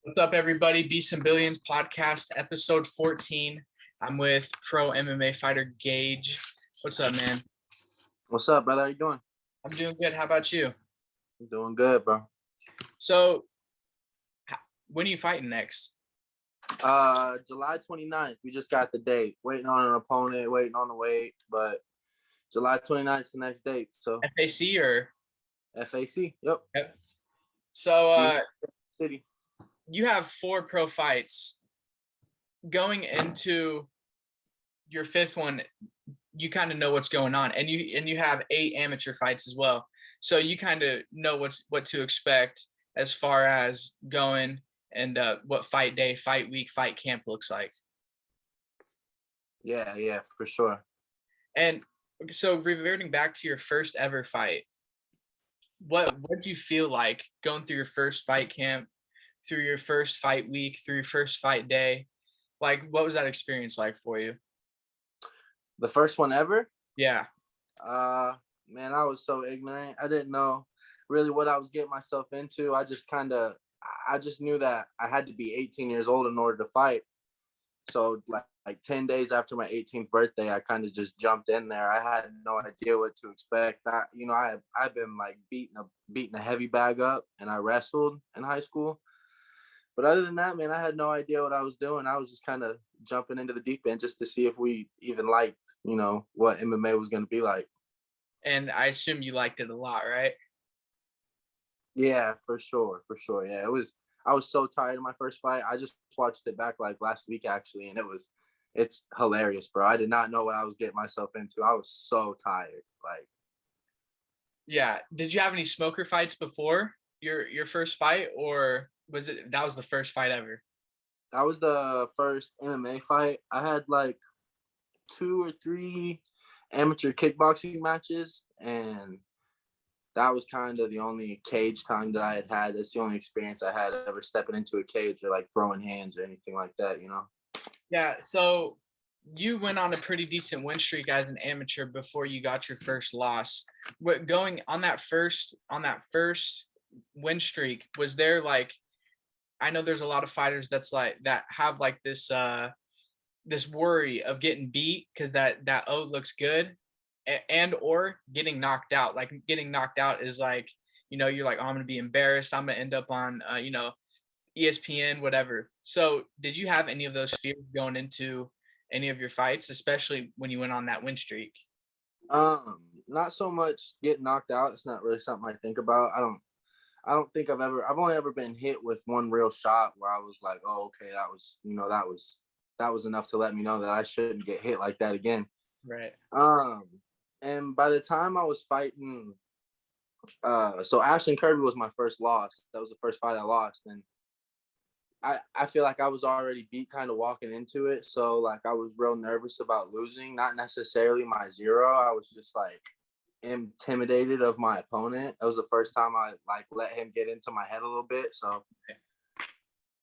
What's up, everybody? Beasts and Billions podcast, episode 14. I'm with Pro MMA Fighter Gauge. What's up, man? What's up, brother? How you doing? I'm doing good. How about you? I'm doing good, bro. So, when are you fighting next? July 29th. We just got the date. Waiting on an opponent, waiting on the weight, but July 29th is the next date. So FAC or? FAC, yep. So, City. You have 4 pro fights. Going into your 5th one, you kind of know what's going on, and you have 8 amateur fights as well. So you kind of know what to expect as far as going and what fight day, fight week, fight camp looks like. Yeah, for sure. And so reverting back to your first ever fight, what do you feel like going through your first fight camp, through your first fight week, through your first fight day? Like, what was that experience like for you? The first one ever? Yeah. Man, I was so ignorant. I didn't know really what I was getting myself into. I just knew that I had to be 18 years old in order to fight. So like 10 days after my 18th birthday, I kind of just jumped in there. I had no idea what to expect. I've been like beating a heavy bag up, and I wrestled in high school. But other than that, man, I had no idea what I was doing. I was just kind of jumping into the deep end just to see if we even liked, what MMA was going to be like. And I assume you liked it a lot, right? Yeah, for sure. Yeah, I was so tired of my first fight. I just watched it back like last week, actually, and it's hilarious, bro. I did not know what I was getting myself into. I was so tired. Yeah. Did you have any smoker fights before your first fight, or that was the first fight ever? That was the first MMA fight. I had like 2 or 3 amateur kickboxing matches, and that was kind of the only cage time that I had. That's the only experience I had ever stepping into a cage or like throwing hands or anything like that, Yeah. So you went on a pretty decent win streak as an amateur before you got your first loss. Going on that first win streak, was there like, I know there's a lot of fighters that have like this worry of getting beat because that looks good, and or getting knocked out. Like, getting knocked out is like, you're like, oh, I'm gonna be embarrassed, I'm gonna end up on ESPN, whatever. So did you have any of those fears going into any of your fights, especially when you went on that win streak? Not so much getting knocked out. It's not really something I think about. I don't think I've only ever been hit with one real shot where I was like, oh, okay, that was enough to let me know that I shouldn't get hit like that again. Right. And by the time I was fighting, so Ashton Kirby was my first loss. That was the first fight I lost. And I feel like I was already beat kind of walking into it. So like I was real nervous about losing, not necessarily my zero. I was just like intimidated of my opponent. That was the first time I like let him get into my head a little bit. So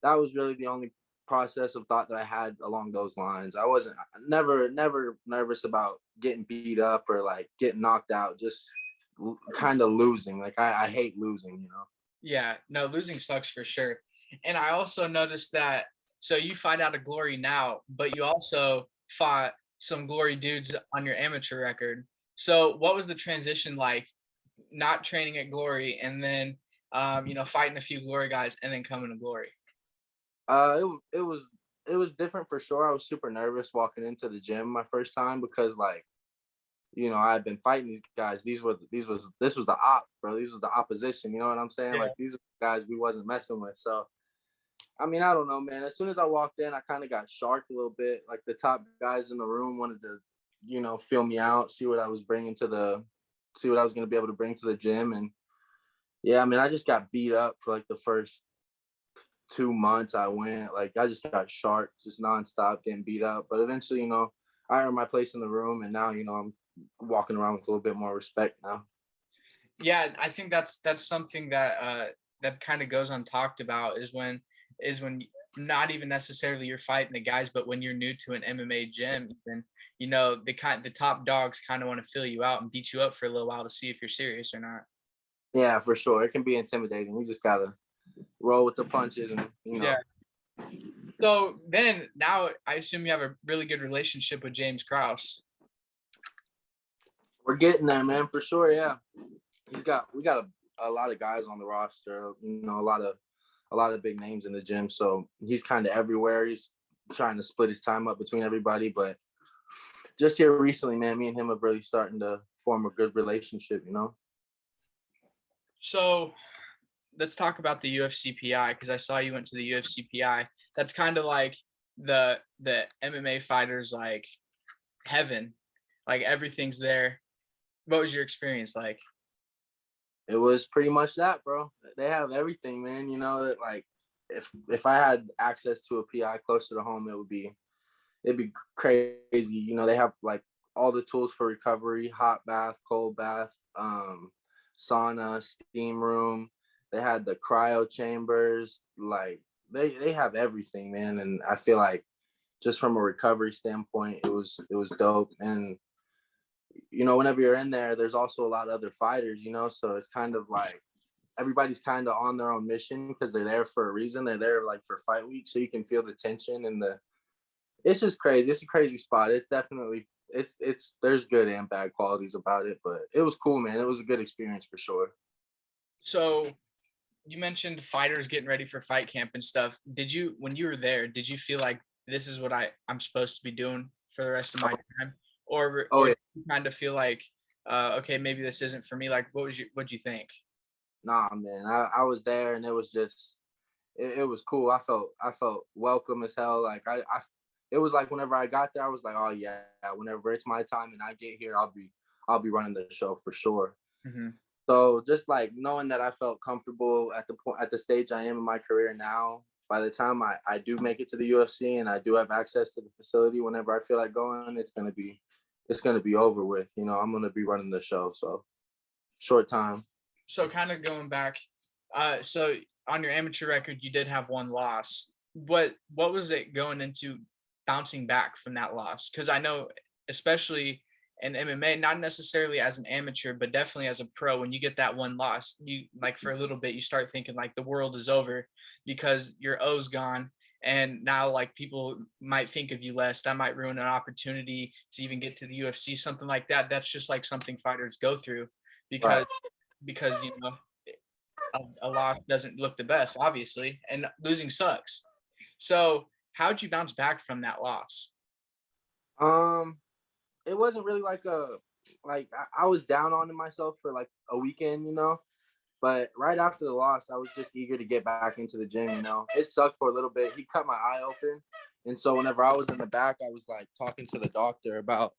that was really the only process of thought that I had along those lines. I wasn't never nervous about getting beat up or like getting knocked out, just kind of losing. Like I hate losing, Yeah, no, losing sucks for sure. And I also noticed that, so you fight out of Glory now, but you also fought some Glory dudes on your amateur record. So what was the transition like, not training at Glory and then fighting a few Glory guys and then coming to Glory? It was different for sure. I was super nervous walking into the gym my first time because like, I had been fighting these guys. This was the op, bro. These was the opposition. You know what I'm saying? Yeah. Like these were the guys we wasn't messing with. So, I mean, I don't know, man. As soon as I walked in, I kind of got sharked a little bit. Like the top guys in the room wanted to, feel me out, see what I was going to be able to bring to the gym. And yeah, I mean, I just got beat up for like the first 2 months I went. Like I just got sharked, just nonstop getting beat up. But eventually, I earned my place in the room, and now, I'm walking around with a little bit more respect now. Yeah, I think that's something that that kind of goes untalked about is when not even necessarily you're fighting the guys, but when you're new to an MMA gym, then the top dogs kind of want to fill you out and beat you up for a little while to see if you're serious or not. Yeah, for sure. It can be intimidating. We just gotta roll with the punches, and Yeah. So then now I assume you have a really good relationship with James Krause. We're getting there, man, for sure. Yeah, we got a lot of guys on the roster. A lot of big names in the gym. So he's kind of everywhere. He's trying to split his time up between everybody. But just here recently, man, me and him have really starting to form a good relationship. So let's talk about the UFC PI, because I saw you went to the UFC PI. That's kind of like the MMA fighters like heaven, like everything's there. What was your experience like? It was pretty much that, bro. They have everything, man. That like if I had access to a PI closer to home, it'd be crazy. They have like all the tools for recovery: hot bath, cold bath, sauna, steam room. They had the cryo chambers. Like they have everything, man. And I feel like just from a recovery standpoint, it was dope. And whenever you're in there, there's also a lot of other fighters, so it's kind of like everybody's kind of on their own mission because they're there for a reason. They're there like for fight week, so you can feel the tension and it's just crazy. It's a crazy spot. It's definitely there's good and bad qualities about it, but it was cool, man. It was a good experience for sure. So you mentioned fighters getting ready for fight camp and stuff. When you were there, did you feel like this is what I'm supposed to be doing for the rest of my time? Or Yeah. you kind of feel like, okay, maybe this isn't for me? Like, what'd you think? Nah, man, I was there and it was just, it was cool. I felt welcome as hell. Like it was like whenever I got there, I was like, oh yeah, whenever it's my time and I get here, I'll be running the show for sure. Mm-hmm. So just like knowing that I felt comfortable at the stage I am in my career now, by the time I do make it to the UFC and I do have access to the facility whenever I feel like going, it's gonna be over with. I'm gonna be running the show. So short time. So kind of going back, so on your amateur record, you did have one loss. What was it going into bouncing back from that loss? Because I know, especially in MMA, not necessarily as an amateur, but definitely as a pro, when you get that one loss, you like for a little bit, you start thinking like the world is over because your O's gone. And now like people might think of you less. That might ruin an opportunity to even get to the UFC, something like that. That's just like something fighters go through because a loss doesn't look the best, obviously, and losing sucks. So how'd you bounce back from that loss? It wasn't really like I was down on myself for like a weekend, but right after the loss, I was just eager to get back into the gym. It sucked for a little bit. He cut my eye open, and so whenever I was in the back, I was like talking to the doctor about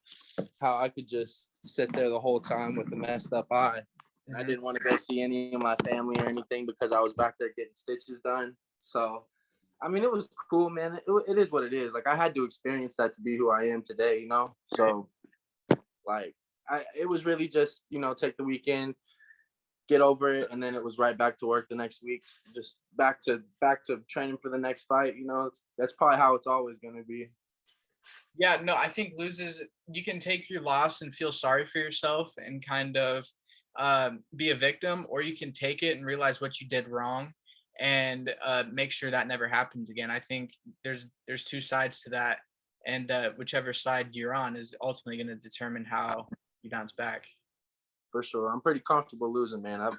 how I could just sit there the whole time with a messed up eye. Mm-hmm. I didn't want to go see any of my family or anything because I was back there getting stitches done. So I mean, it was cool, man. It is what it is. Like, I had to experience that to be who I am today, So, like, it was really just, take the weekend, get over it, and then it was right back to work the next week. Just back to training for the next fight. That's probably how it's always going to be. Yeah, no, I think you can take your loss and feel sorry for yourself and kind of be a victim, or you can take it and realize what you did wrong and make sure that never happens again. I think there's two sides to that, and whichever side you're on is ultimately going to determine how you bounce back. For sure, I'm pretty comfortable losing, man.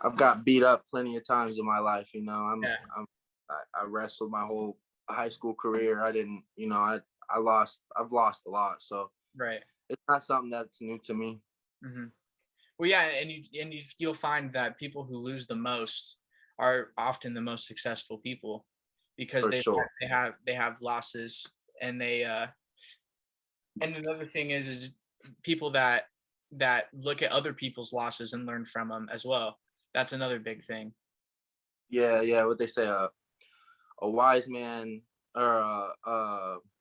I've got beat up plenty of times in my life. I wrestled my whole high school career. I didn't, I've lost a lot, so right. It's not something that's new to me. Mm-hmm. Well, yeah, and you'll find that people who lose the most are often the most successful people because they have losses, and they and another thing is people that look at other people's losses and learn from them as well. That's another big thing. Yeah. What they say, a wise man, or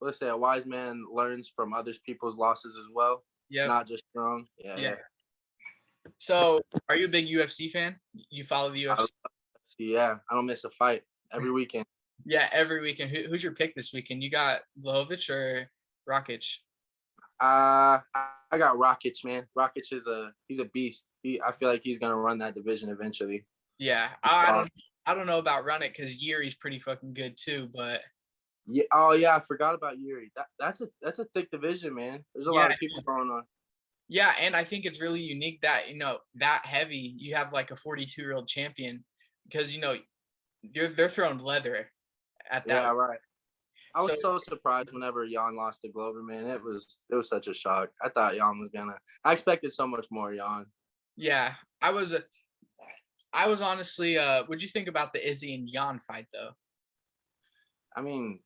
let's say a wise man learns from other people's losses as well. Yeah. Not just your own. Yeah. So, are you a big UFC fan? You follow the UFC? Yeah, I don't miss a fight every weekend. Yeah, every weekend. Who's your pick this weekend? You got Blachowicz or Rakic? I got Rakic, man. Rakic he's a beast. I feel like he's gonna run that division eventually. Yeah, I I don't know about run it because Yuri's pretty fucking good too, but Yeah. Oh yeah, I forgot about Yuri. That's a thick division, man. There's a yeah, lot of people going on. yeah, and I think it's really unique that that heavy you have like a 42-year-old champion because they're throwing leather at that. Yeah, right. I So was so surprised whenever Jan lost to Glover, man. It was such a shock. I thought Jan was gonna. I expected so much more Jan. yeah, I was honestly what'd you think about the Izzy and Jan fight though? I mean,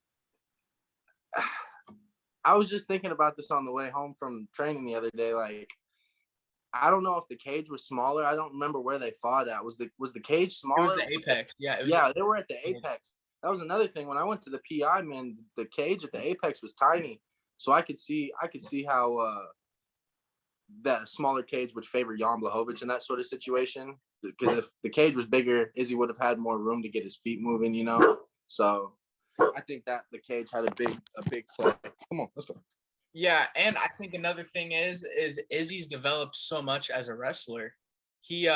I was just thinking about this on the way home from training the other day. Like, I don't know if the cage was smaller. I don't remember where they fought at. Was the cage It was smaller? the Apex. Yeah, it was. Yeah, they were at the Apex. That was another thing. When I went to the PI, man, the cage at the Apex was tiny, so I could see how that smaller cage would favor Jan Blachowicz in that sort of situation. Because if the cage was bigger, Izzy would have had more room to get his feet moving, you know. So I think that the cage had a big play. Come on, let's go. Yeah, and I think another thing is Izzy's developed so much as a wrestler. He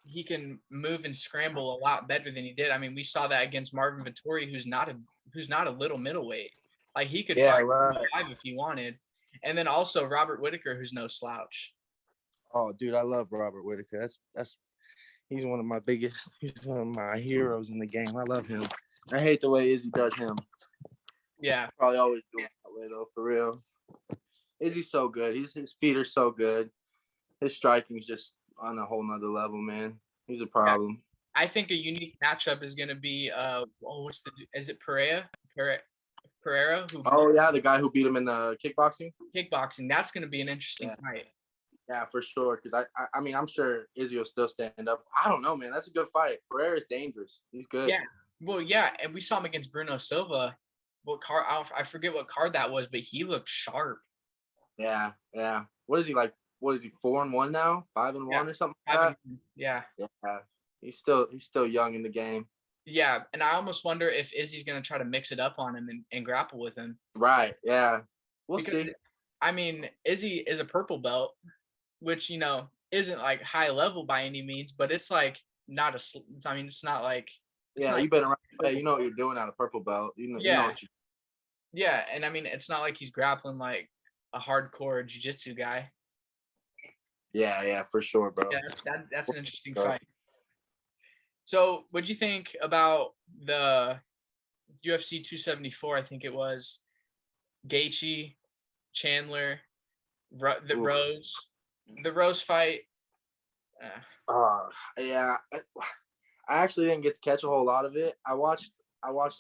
he can move and scramble a lot better than he did. I mean, we saw that against Marvin Vettori, who's not a little middleweight. Like he could Yeah, fight right. five if he wanted. And then also Robert Whitaker, who's no slouch. Oh, dude, I love Robert Whitaker. That's he's one of my biggest. He's one of my heroes in the game. I love him. I hate the way Izzy does him. Yeah, Probably always do it that way though, for real. Izzy's so good. His feet are so good. His striking's just on a whole nother level, man. He's a problem. I think a unique matchup is going to be is it Pereira who Oh yeah, the guy who beat him in the kickboxing. kickboxing. That's going to be an interesting fight. Yeah, for sure. Because I mean, I'm sure Izzy will still stand up. I don't know, man. That's a good fight. Pereira's dangerous. He's good. Yeah. Well, yeah, and we saw him against Bruno Silva. What card? I forget what card that was, but he looked sharp. Yeah, yeah. What is he like? What is he? 4-1 now? 5-1 or something like that? Yeah. Yeah. He's still young in the game. Yeah, and I almost wonder if Izzy's going to try to mix it up on him and grapple with him. Right. Yeah. We'll because, see. I mean, Izzy is a purple belt, which isn't like high level by any means, but it's like not a. I mean, it's not like. It's yeah, not you've been around. Yeah, you know what you're doing at a purple belt. You know what you. Yeah, and I mean, it's not like he's grappling like a hardcore jiu-jitsu guy. Yeah, for sure, bro. Yeah, that's an interesting fight. So, what'd you think about the UFC 274? I think it was Gaethje, Chandler, the Rose fight. Yeah, I actually didn't get to catch a whole lot of it. I watched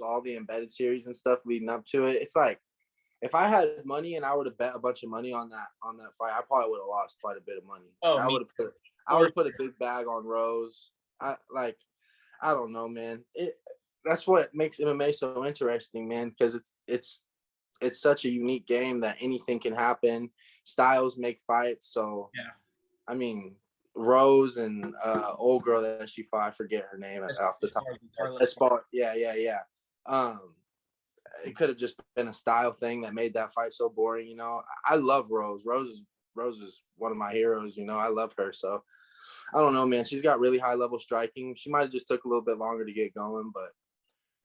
all the embedded series and stuff leading up to it. It's like if I had money and I would have bet a bunch of money on that fight, I probably would have lost quite a bit of money. Oh, I would have put a big bag on Rose. I don't know, man. That's what makes MMA so interesting, man, because it's such a unique game that anything can happen. Styles make fights, so yeah. I mean, Rose and old girl that she fought, I forget her name off the top. Yeah. It could have just been a style thing that made that fight so boring. You know, I love Rose. Rose is one of my heroes. You know, I love her. So I don't know, man. She's got really high level striking. She might have just took a little bit longer to get going, but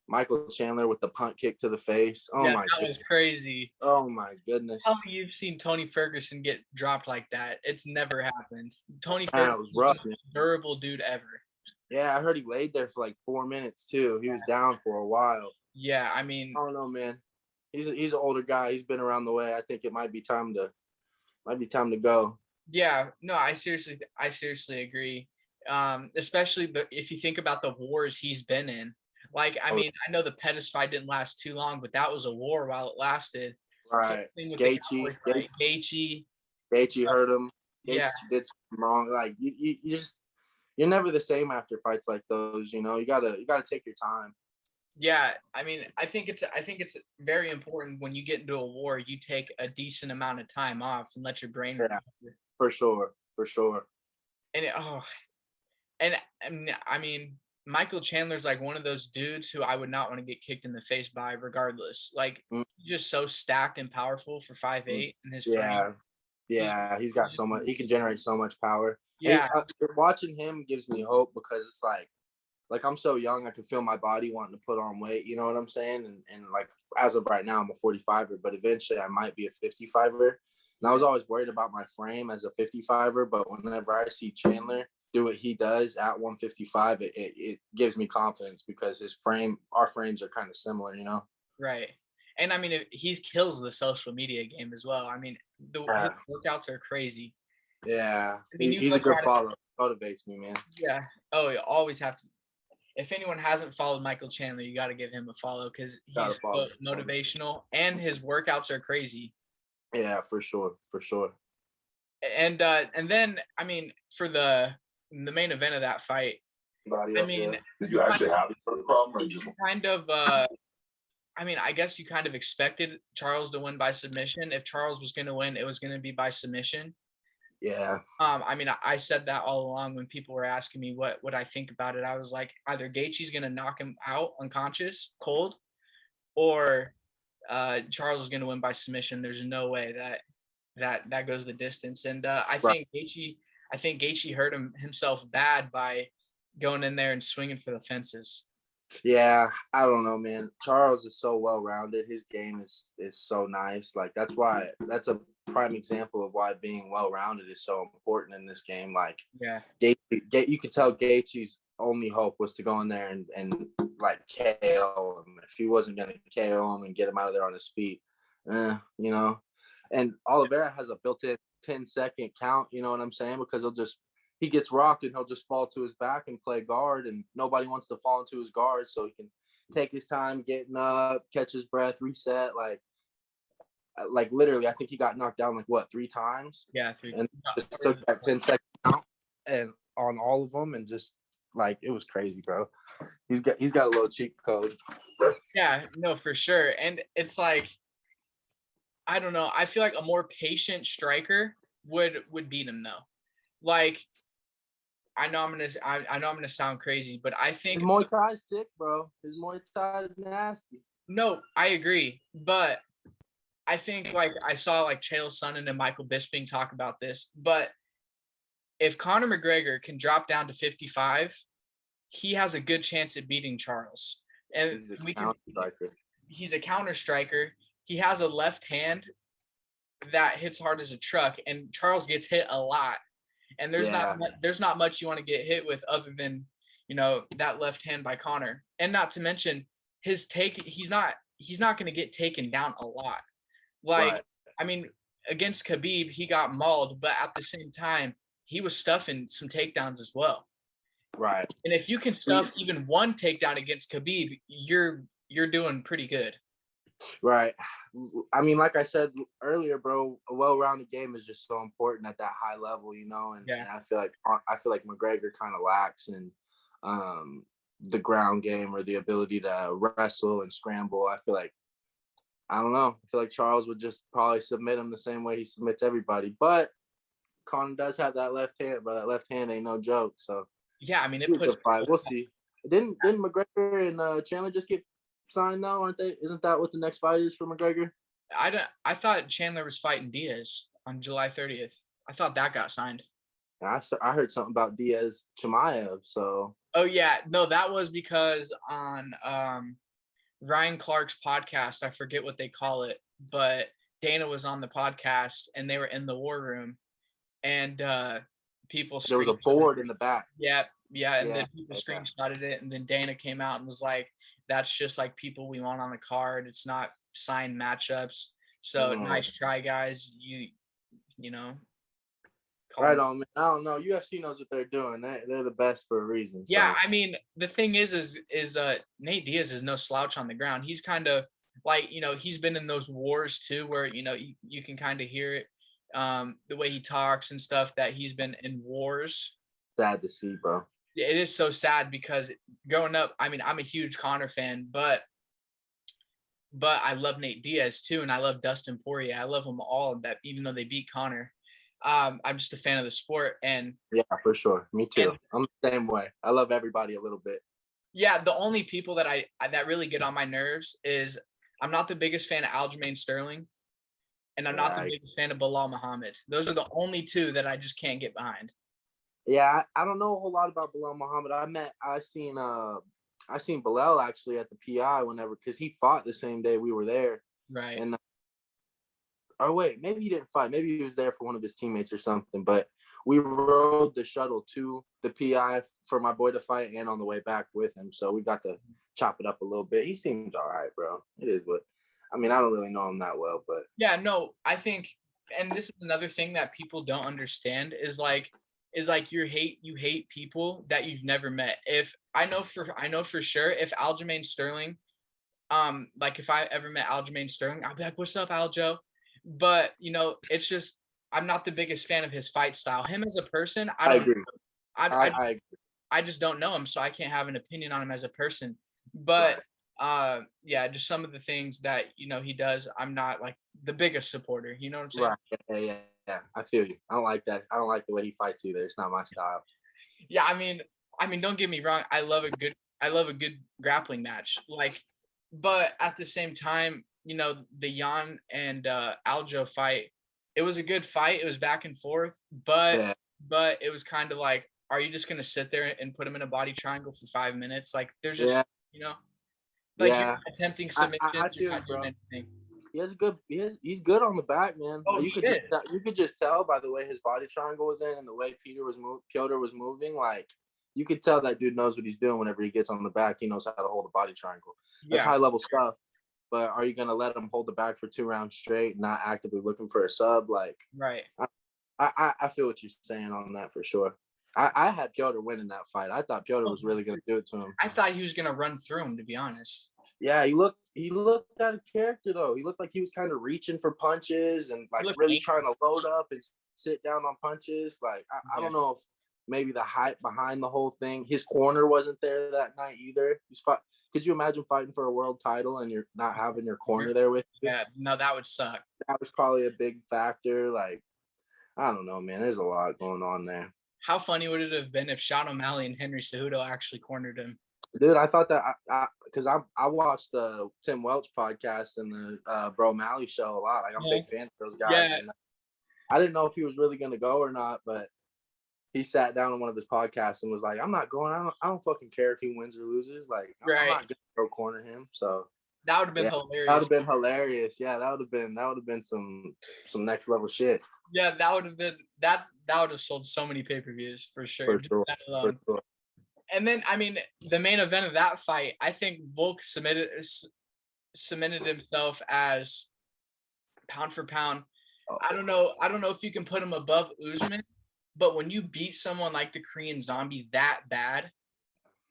Michael Chandler with the punt kick to the face. Oh my that was crazy. Oh my goodness. How many you've seen Tony Ferguson get dropped like that? It's never happened. Tony Ferguson was rough, the most durable dude ever. Yeah, I heard he laid there for like 4 minutes too. He was down for a while. Yeah, I mean, I don't know, man. He's an older guy. He's been around the way. I think it might be time to go. Yeah, no, I seriously agree. Especially if you think about the wars he's been in. Like, I mean, I know the Pettis fight didn't last too long, but that was a war while it lasted. Right. Gaethje hurt him. Gaethje did something wrong. Like you're never the same after fights like those. You know, you gotta take your time. Yeah, I mean, I think it's very important when you get into a war, you take a decent amount of time off and let your brain recover. For sure. And I mean, Michael Chandler's like one of those dudes who I would not want to get kicked in the face by, regardless. Like he's just so stacked and powerful for 5'8" in his frame. Yeah, he's got so much. He can generate so much power. Yeah, watching him gives me hope because it's like like I'm so young, I can feel my body wanting to put on weight. You know what I'm saying? And like as of right now, I'm a 45er, but eventually I might be a 55er. And I was always worried about my frame as a 55er, but whenever I see Chandler do what he does at 155, it gives me confidence because our frames are kind of similar, you know? Right. And I mean, he kills the social media game as well. I mean, his workouts are crazy. Yeah. I mean, He's a good follower. Motivates me, man. Yeah. Oh, you always have to. If anyone hasn't followed Michael Chandler, you got to give him a follow because he's so motivational and his workouts are crazy. Yeah, for sure. For sure. And then, I mean, for the main event of that fight, I mean, did you actually have a problem or just kind of, I mean, I guess you kind of expected Charles to win by submission. If Charles was going to win, it was going to be by submission. Yeah. I mean, I said that all along when people were asking me what I think about it. I was like, either Gaethje's going to knock him out unconscious, cold, or Charles is going to win by submission. There's no way that goes the distance. And I think Gaethje hurt himself bad by going in there and swinging for the fences. Yeah, I don't know, man. Charles is so well-rounded. His game is so nice. Like that's a prime example of why being well-rounded is so important in this game. Like, yeah, you could tell Gaethje's only hope was to go in there and like KO him. If he wasn't going to KO him and get him out of there on his feet, you know. And Oliveira has a built-in 10-second count. You know what I'm saying? Because he gets rocked and he'll just fall to his back and play guard, and nobody wants to fall into his guard, so he can take his time getting up, catch his breath, reset. Like literally, I think he got knocked down 3 times. Yeah, 3. And just took that 10-second count and on all of them, and just it was crazy, bro. He's got a little cheat code. Yeah, no, for sure. And it's like, I don't know. I feel like a more patient striker would beat him though. Like, I know I'm gonna sound crazy, but I think his Muay Thai is sick, bro. His Muay Thai is nasty. No, I agree, but I think I saw Chael Sonnen and Michael Bisping talk about this, but if Conor McGregor can drop down to 55, he has a good chance at beating Charles. And he's a counter striker. He has a left hand that hits hard as a truck, and Charles gets hit a lot. And there's not much you want to get hit with other than, that left hand by Conor. And not to mention his he's not going to get taken down a lot. Right. I mean, against Khabib, he got mauled, but at the same time, he was stuffing some takedowns as well. Right. And if you can stuff even one takedown against Khabib, you're doing pretty good. Right. I mean, like I said earlier, bro, a well-rounded game is just so important at that high level, and I feel like McGregor kind of lacks in the ground game or the ability to wrestle and scramble. I don't know. I feel like Charles would just probably submit him the same way he submits everybody. But Conor does have that left hand, but that left hand ain't no joke. So yeah, I mean, we'll see. Didn't McGregor and Chandler just get signed now, aren't they? Isn't that what the next fight is for McGregor? I thought Chandler was fighting Diaz on July 30th. I thought that got signed. I heard something about Diaz Chimaev. So. Oh yeah, no, that was because on Ryan Clark's podcast, I forget what they call it, but Dana was on the podcast and they were in the war room, and people. There was a board in the back. Yeah, and then people screenshotted it, and then Dana came out and was like, "That's just people we want on the card. It's not signed matchups. So nice try, guys. You know." Right on, man. I don't know. UFC knows what they're doing. They're the best for a reason. So. Yeah, I mean, the thing is Nate Diaz is no slouch on the ground. He's kind of he's been in those wars too, where you can kind of hear it, the way he talks and stuff, that he's been in wars. Sad to see, bro. It is so sad because growing up, I mean, I'm a huge Conor fan, but I love Nate Diaz too, and I love Dustin Poirier. I love them all. That even though they beat Conor. I'm just a fan of the sport, and yeah, for sure. Me too. I'm the same way. I love everybody a little bit. Yeah, the only people that that really get on my nerves is I'm not the biggest fan of Aljamain Sterling, and I'm not the biggest fan of Bilal Muhammad. Those are the only two that I just can't get behind. Yeah, I don't know a whole lot about Bilal Muhammad. I seen Bilal actually at the PI whenever, because he fought the same day we were there. Right. And or wait, maybe he didn't fight. Maybe he was there for one of his teammates or something. But we rode the shuttle to the PI for my boy to fight, and on the way back with him. So we got to chop it up a little bit. He seems all right, bro. It is what. I mean, I don't really know him that well, but Yeah, no, I think, and this is another thing that people don't understand is like you hate people that you've never met. If I know for sure if Aljamain Sterling, like if I ever met Aljamain Sterling, I'd be like, "What's up, Aljo?" But it's just I'm not the biggest fan of his fight style. Him as a person, I I don't. agree. I I agree. I just don't know him, so I can't have an opinion on him as a person. But yeah, just some of the things that he does, I'm not like the biggest supporter. You know what I'm saying? Right. Yeah. I feel you. I don't like that. I don't like the way he fights either. It's not my style. Yeah, I mean, don't get me wrong. I love a good grappling match. Like, but at the same time, the Jan and Aljo fight, it was a good fight. It was back and forth, but Yeah. it was kind of like, are you just gonna sit there and put him in a body triangle for 5 minutes? Like, there's just Yeah. like you're Yeah. not attempting I submissions, you're feel you, not doing bro. anything. He's good on the back, man. Oh, You he could is. just tell by the way his body triangle was in and the way Piotr was moving. Like you could tell that dude knows what he's doing whenever he gets on the back. He knows how to hold a body triangle. That's Yeah, high level stuff. But are you gonna let him hold the back for 2 rounds straight, not actively looking for a sub? Like right. I feel what you're saying on that for sure. I had Piotr winning that fight. I thought Piotr was really gonna do it to him. I thought he was gonna run through him, to be honest. Yeah, he looked out of character though. He looked like he was kind of reaching for punches and like really angry. trying to load up and sit down on punches. Like I Yeah. don't know if maybe the hype behind the whole thing. His corner wasn't there that night either. Could you imagine fighting for a world title and you're not having your corner there with you? Yeah, no, that would suck. That was probably a big factor. Like I don't know, man. There's a lot going on there. How funny would it have been if Sean O'Malley and Henry Cejudo actually cornered him? Dude, I thought that because I watched the Tim Welch podcast and the Bro Malley show a lot. Like I'm a big fan of those guys. Yeah. And I didn't know if he was really gonna go or not, but he sat down on one of his podcasts and was like, "I'm not going. I don't fucking care if he wins or loses. Like I'm not gonna go corner him." So that would have been hilarious. That would have been hilarious. Yeah, that would have been some next level shit. Yeah, that would have sold so many pay-per-views for sure. For sure. And then, I mean, the main event of that fight, I think Volk cemented himself as pound for pound. I don't know if you can put him above Usman, but when you beat someone like the Korean Zombie that bad,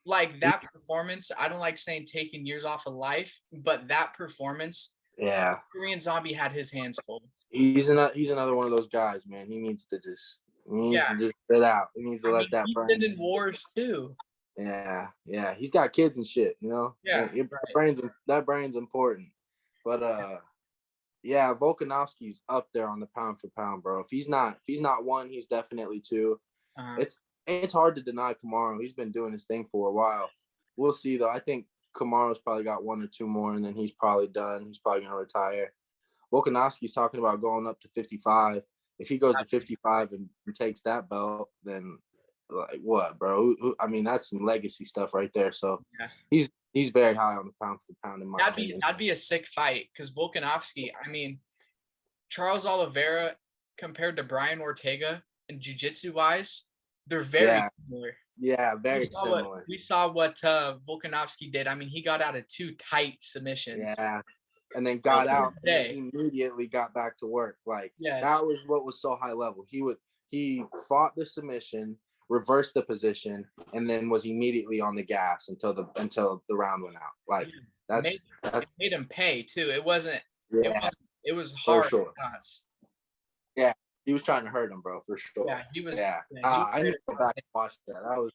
like that performance, I don't like saying taking years off of life, but that performance, yeah, Korean Zombie had his hands full. He's another one of those guys, man. He needs to just sit out. He needs to let that burn. He's been in wars too. Yeah. He's got kids and shit, you know. Yeah, that brain's important. But yeah, Volkanovski's up there on the pound for pound, bro. If he's not one, he's definitely two. It's hard to deny Kamaru. He's been doing his thing for a while. We'll see though. I think Kamaru's probably got 1 or 2 more, and then he's probably done. He's probably gonna retire. Volkanovski's talking about going up to 55. If he goes to 55 and takes that belt, then like what, bro? I mean, that's some legacy stuff right there. So he's very high on the pound for pound in my opinion. That'd be a sick fight because Volkanovski, I mean, Charles Oliveira compared to Brian Ortega and jiu-jitsu wise, they're very similar. Yeah, very similar. We saw what Volkanovski did. I mean, he got out of 2 tight submissions. Yeah. And then got out and immediately got back to work. Like that was what was so high level. He fought the submission, reversed the position, and then was immediately on the gas until the round went out. Like that made him pay too. It wasn't. It was hard. For sure. Yeah, he was trying to hurt him, bro, for sure. Yeah, he was. Yeah, I need to go back and watch that.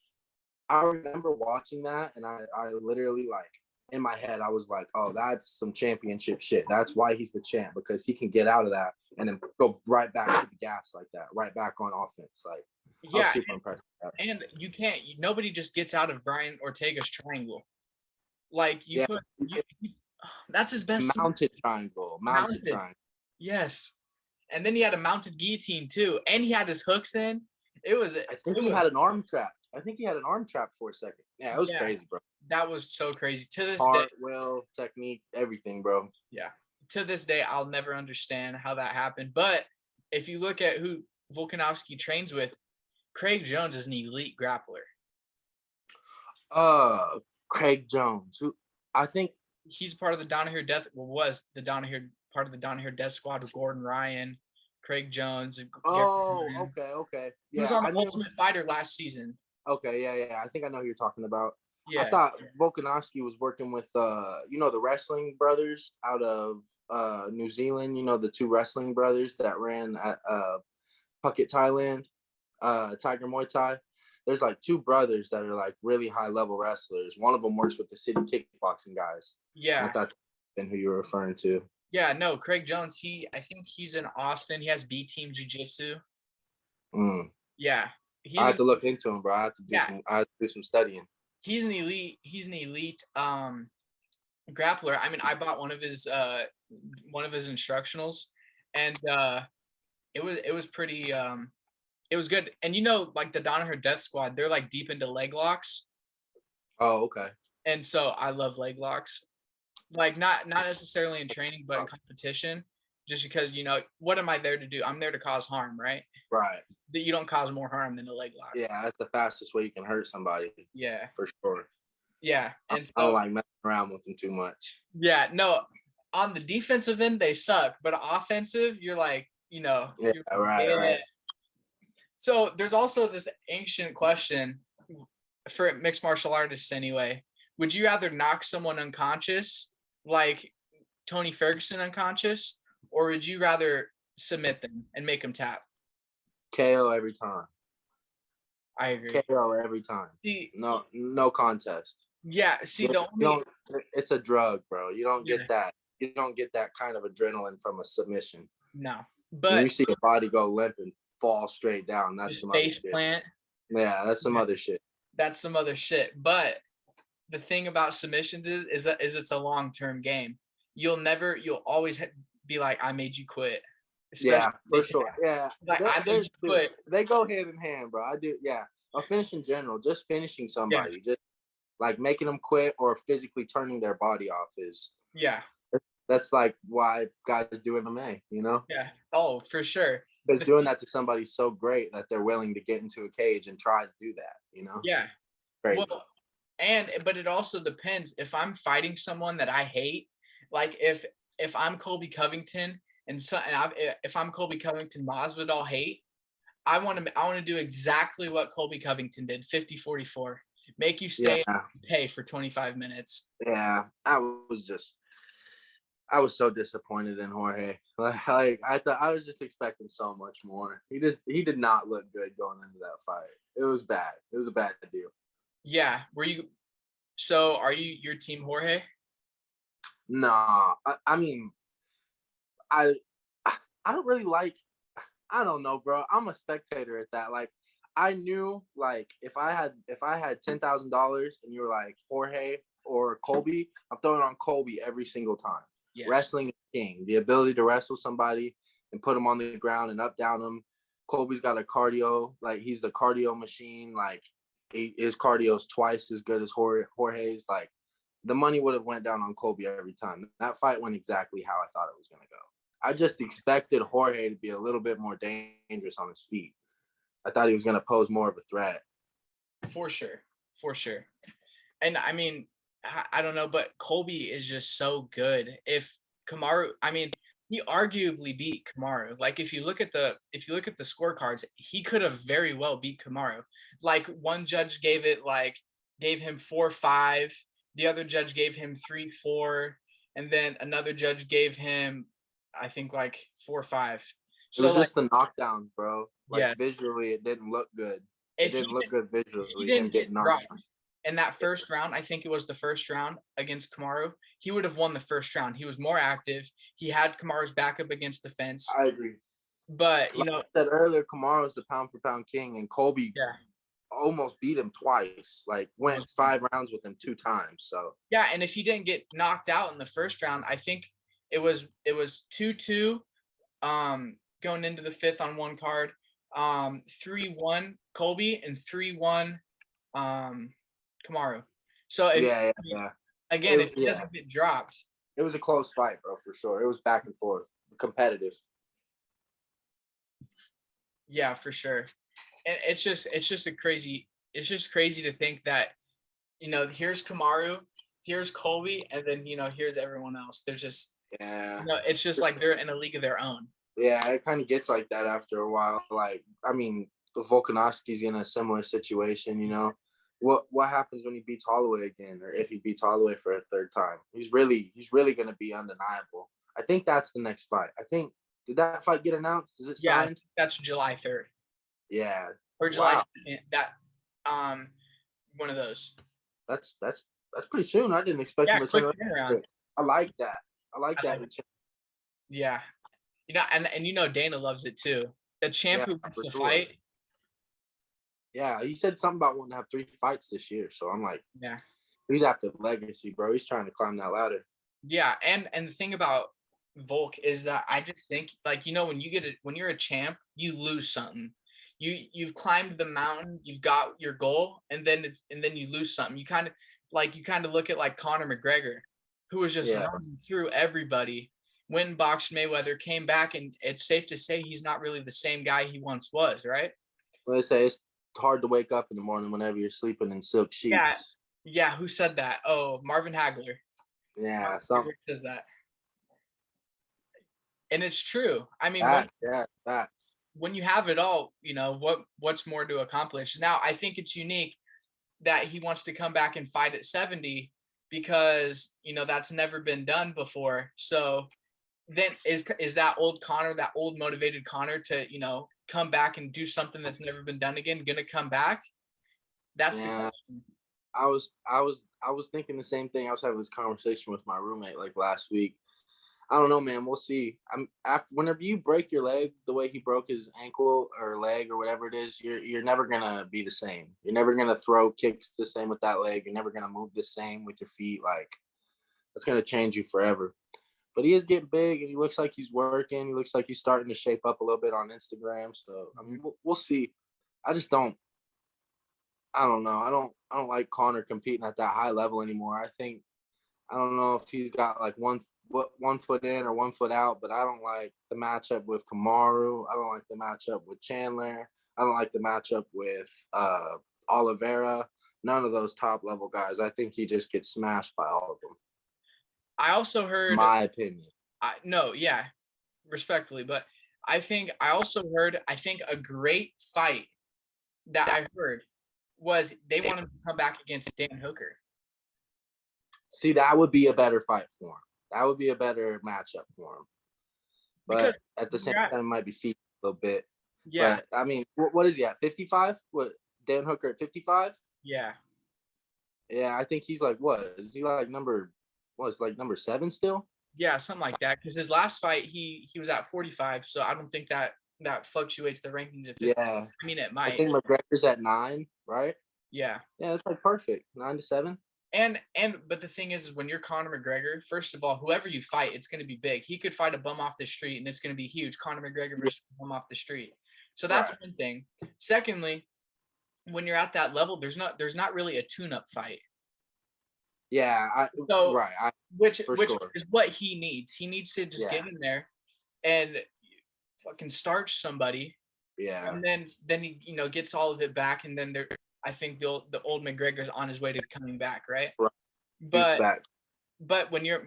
I remember watching that, and I literally like. In my head, I was like, oh, that's some championship shit. That's why he's the champ, because he can get out of that and then go right back to the gas like that, right back on offense. Like, I was super impressed with that. And nobody just gets out of Brian Ortega's triangle. Like, that's his best. Mounted triangle. Yes. And then he had a mounted guillotine too. And he had his hooks in. I think he had an arm trap. I think he had an arm trap for a second. Yeah, it was crazy, bro. That was so crazy. To this Heart, day, will, technique, everything, bro. yeah. To this day, I'll never understand how that happened. But if you look at who Volkanovski trains with, Craig Jones is an elite grappler. Craig Jones, who I think he's part of the Donahue Death. Was the Donahue part of the Donahue Death Squad with Gordon Ryan, Craig Jones. Okay. Yeah, he was on the Ultimate Fighter last season. Okay, yeah. I think I know who you're talking about. Yeah. I thought Volkanovski was working with the wrestling brothers out of New Zealand. You know, the two wrestling brothers that ran at Phuket, Thailand, Tiger Muay Thai. There's like two brothers that are like really high level wrestlers. One of them works with the city kickboxing guys. Yeah. I thought that's who you were referring to. Yeah, no, Craig Jones, I think he's in Austin. He has B Team Jiu-Jitsu. Yeah. I have to look into him, bro. I have to do some studying. He's an elite grappler. I mean, I bought one of his instructionals, and it was pretty it was good. And you know, like the Donahue Death Squad, they're like deep into leg locks. Oh, okay. And so I love leg locks. Like not necessarily in training, but in competition. Just because, you know, what am I there to do? I'm there to cause harm, right? Right. That you don't cause more harm than a leg lock. Yeah, that's the fastest way you can hurt somebody. Yeah. For sure. Yeah. And so I don't like messing around with them too much. Yeah, no. On the defensive end, they suck. But offensive, you're like, you know. Yeah, right. So there's also this ancient question for mixed martial artists anyway. Would you rather knock someone unconscious, like Tony Ferguson unconscious, or would you rather submit them and make them tap? KO every time. I agree. KO every time. No contest. Yeah. See, it's a drug, bro. You don't get that. You don't get that kind of adrenaline from a submission. No. But when you see a body go limp and fall straight down, that's some other shit. Plant. Yeah, that's some other shit. That's some other shit. But the thing about submissions is it's a long-term game. You'll always be like, I made you quit. Yeah, for sure. Yeah, like I made you quit. They go hand in hand, bro. I do. Yeah, a finish in general, just finishing somebody, just like making them quit or physically turning their body off is. Yeah. That's like why guys do MMA, you know? Yeah. Oh, for sure. Because doing that to somebody so great that they're willing to get into a cage and try to do that, you know? Yeah. Crazy. Well, but it also depends. If I'm fighting someone that I hate, like if I'm Colby Covington if I'm Colby Covington, Masvidal hate, I want to do exactly what Colby Covington did, 50-44. Make you stay and pay for 25 minutes. Yeah, I was so disappointed in Jorge. Like I was just expecting so much more. He did not look good going into that fight. It was bad. It was a bad deal. Yeah. Are you your team Jorge? Nah. I mean, I don't really like. I don't know, bro. I'm a spectator at that. Like, I knew, like, if I had $10,000 and you were like Jorge or Colby, I'm throwing on Colby every single time. Yes. Wrestling is king. The ability to wrestle somebody and put them on the ground and up down them. Colby's got a cardio, like he's the cardio machine. Like his cardio is twice as good as Jorge's. Like the money would have went down on Colby every time. That fight went exactly how I thought it was gonna go. I just expected Jorge to be a little bit more dangerous on his feet. I thought he was gonna pose more of a threat. For sure. And I mean, I don't know, but Colby is just so good. If Kamaru, I mean, he arguably beat Kamaru. Like if you look at the scorecards, he could have very well beat Kamaru. Like one judge gave him 4-5, the other judge gave him 3-4, and then another judge gave him, I think, like 4-5. So it was just the knockdowns, bro. Like visually, it didn't look good. It didn't look good visually. He didn't get knocked out. In that first round, I think it was the first round against Kamaru, he would have won the first round. He was more active. He had Kamaru's back up against the fence. I agree. But, like I said earlier, Kamaru's the pound-for-pound king, and Colby almost beat him twice. Like, went 5 rounds with him 2 times. So yeah, and if he didn't get knocked out in the first round, I think it was 2-2 going into the 5th on one card. 3-1 Colby and 3-1 Kamaru. So if, Yeah. again, if he doesn't get dropped, it was a close fight, bro, for sure. It was back and forth, competitive. Yeah, for sure. And it's just crazy to think that, here's Kamaru, here's Colby, and then, here's everyone else. There's just, it's just like they're in a league of their own. Yeah, it kind of gets like that after a while. Like, I mean, Volkanovski's in a similar situation, What happens when he beats Holloway again, or if he beats Holloway for a third time? He's really going to be undeniable. I think that's the next fight. Did that fight get announced? Is it signed? That's July 3rd. Yeah. Or July 2nd. That one of those. That's pretty soon. I didn't expect him to turn around. I like that. Yeah. And Dana loves it too. The champ who wants to fight. Yeah, he said something about wanting to have 3 fights this year. So I'm like, yeah, he's after legacy, bro. He's trying to climb that ladder. Yeah, and the thing about Volk is that I just think, like, when you're a champ, you lose something. You've climbed the mountain, you've got your goal, and then you lose something. You kind of look at like Conor McGregor, who was just running through everybody. When boxed Mayweather, came back, and it's safe to say he's not really the same guy he once was, right? Well, they say it's hard to wake up in the morning whenever you're sleeping in silk sheets. Yeah. Who said that? Oh, Marvin Hagler. Yeah, Marvin says that, and it's true. I mean, that's when you have it all, what's more to accomplish? Now, I think it's unique that he wants to come back and fight at 70 because that's never been done before. So then is that old Conor, that old motivated Conor, to come back and do something that's never been done again, gonna come back? That's the question. I was thinking the same thing. I was having this conversation with my roommate like last week. I don't know, man. We'll see. Whenever you break your leg the way he broke his ankle or leg or whatever it is, you're never gonna be the same. You're never gonna throw kicks the same with that leg. You're never gonna move the same with your feet. Like, it's gonna change you forever. But he is getting big, and he looks like he's working. He looks like he's starting to shape up a little bit on Instagram. So I mean, we'll see. I don't know. I don't like Conor competing at that high level anymore. I don't know if he's got like one foot in or 1 foot out, but I don't like the matchup with Kamaru. I don't like the matchup with Chandler. I don't like the matchup with Oliveira. None of those top level guys. I think he just gets smashed by all of them. I also heard, my opinion. Respectfully, but I also heard a great fight that I heard was they wanted to come back against Dan Hooker. See, that would be a better fight for him. That would be a better matchup for him. But because at the same time, it might be feet a little bit. Yeah. But, I mean, what is he at, 55? What, Dan Hooker at 55? Yeah. Yeah, I think he's like, what? Is he like number 7 still? Yeah, something like that. Because his last fight, he was at 45, so I don't think that fluctuates the rankings. I mean, it might. I think McGregor's at 9, right? Yeah. Yeah, that's like perfect. 9 to 7. But the thing is when you're Conor McGregor, first of all, whoever you fight, it's going to be big. He could fight a bum off the street, and it's going to be huge. Conor McGregor versus a bum off the street. So that's one thing. Secondly, when you're at that level, there's not really a tune-up fight. Yeah, which is what he needs. He needs to just get in there and fucking starch somebody. Yeah. And then he gets all of it back, and then I think the old McGregor's on his way to coming back, right? Right. But when you're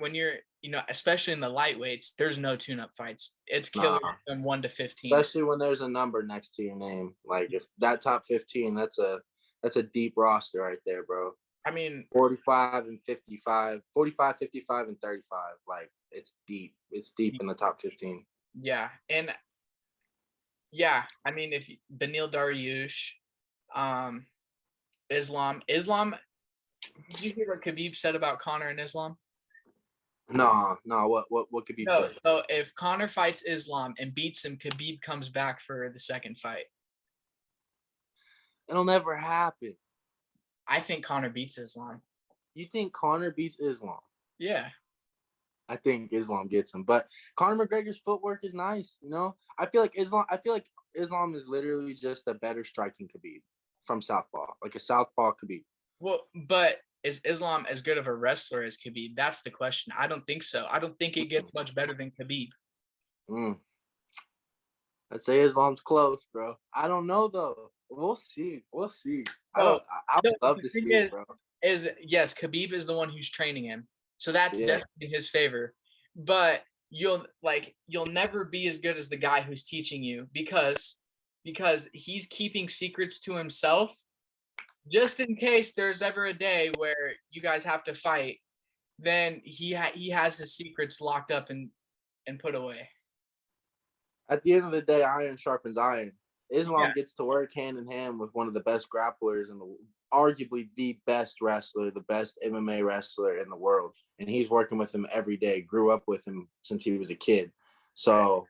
especially in the lightweights, there's no tune-up fights. It's killer from 1 to 15. Especially when there's a number next to your name. Like, if that top 15, that's a deep roster right there, bro. I mean, 45 and 55, 45, 55, and 35. Like, it's deep. It's deep in the top 15. Yeah, and I mean, if Beneil Dariush, Islam. Did you hear what Khabib said about Conor and Islam? No. What Khabib said? So if Conor fights Islam and beats him, Khabib comes back for the second fight. It'll never happen. I think Conor beats Islam. You think Conor beats Islam? Yeah. I think Islam gets him. But Conor McGregor's footwork is nice, you know? I feel like Islam is literally just a better striking Khabib from Southpaw, like a Southpaw Khabib. Well, but is Islam as good of a wrestler as Khabib? That's the question. I don't think so. I don't think it gets much better than Khabib. I'd say Islam's close, bro. I don't know though. We'll see. So, I would love to see it, bro. Yes, Khabib is the one who's training him, so that's Yeah. definitely his favor. But you'll never be as good as the guy who's teaching you because he's keeping secrets to himself, just in case there's ever a day where you guys have to fight. Then he has his secrets locked up and put away. At the end of the day, iron sharpens iron. Islam Yeah. gets to work hand in hand with one of the best grapplers and arguably the best wrestler, the best MMA wrestler in the world. And he's working with him every day, grew up with him since he was a kid. So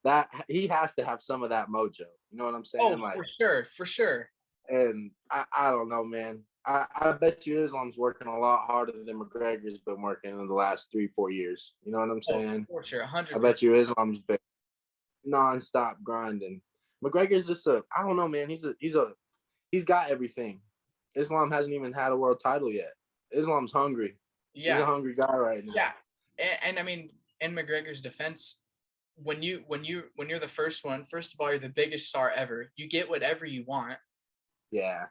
that he has to have some of that mojo. You know what I'm saying? Oh, for sure. And I don't know, man. I bet you Islam's working a lot harder than McGregor's been working in the last 3-4 years. You know what I'm saying? For sure, 100%. I bet you Islam's been nonstop grinding. McGregor's just I don't know, man. He's got everything. Islam hasn't even had a world title yet. Islam's hungry. Yeah. He's a hungry guy right now. Yeah. And I mean, in McGregor's defense, when you're the first one, first of all, you're the biggest star ever. You get whatever you want. Yeah.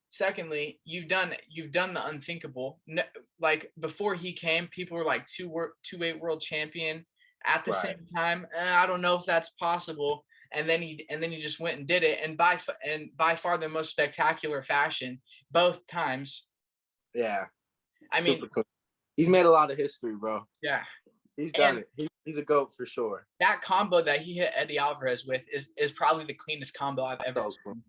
Secondly, you've done the unthinkable. Like before he came, people were like two-weight world champion. At the same time, I don't know if that's possible. And then he just went and did it, and by far the most spectacular fashion, both times. Yeah. I mean, cool. He's made a lot of history, bro. Yeah. He's done it. He's a GOAT for sure. That combo that he hit Eddie Alvarez with is probably the cleanest combo I've ever seen.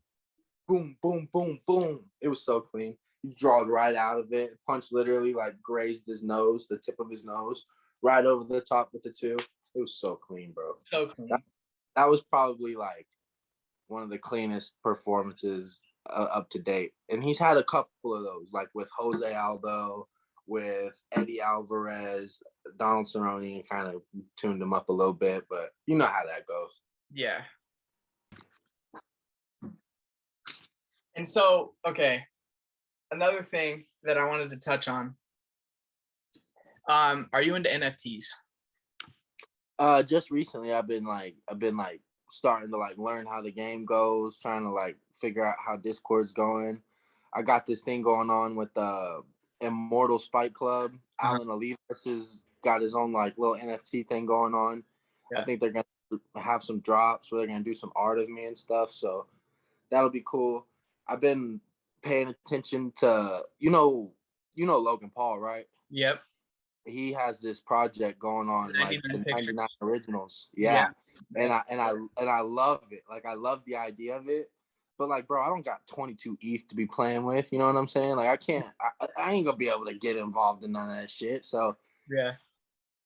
Boom, boom, boom, boom. It was so clean. He drawed right out of it. Punch literally like grazed his nose, the tip of his nose, right over the top with the two. It was so clean, bro. So clean. That was probably like one of the cleanest performances up to date. And he's had a couple of those, like with Jose Aldo, with Eddie Alvarez, Donald Cerrone, kind of tuned him up a little bit, but you know how that goes. Yeah. And so, okay, another thing that I wanted to touch on. Are you into NFTs? Just recently I've been starting to like learn how the game goes, trying to like figure out how Discord's going. I got this thing going on with Immortals Fight Club. Alan Oliveira has got his own like little NFT thing going on. Yeah. I think they're gonna have some drops where they're gonna do some art of me and stuff. So that'll be cool. I've been paying attention to you know Logan Paul, right? Yep. He has this project going on, like the 99 originals. Yeah. And I love it. Like I love the idea of it. But like, bro, I don't got 22 ETH to be playing with. You know what I'm saying? Like I ain't gonna be able to get involved in none of that shit. So yeah.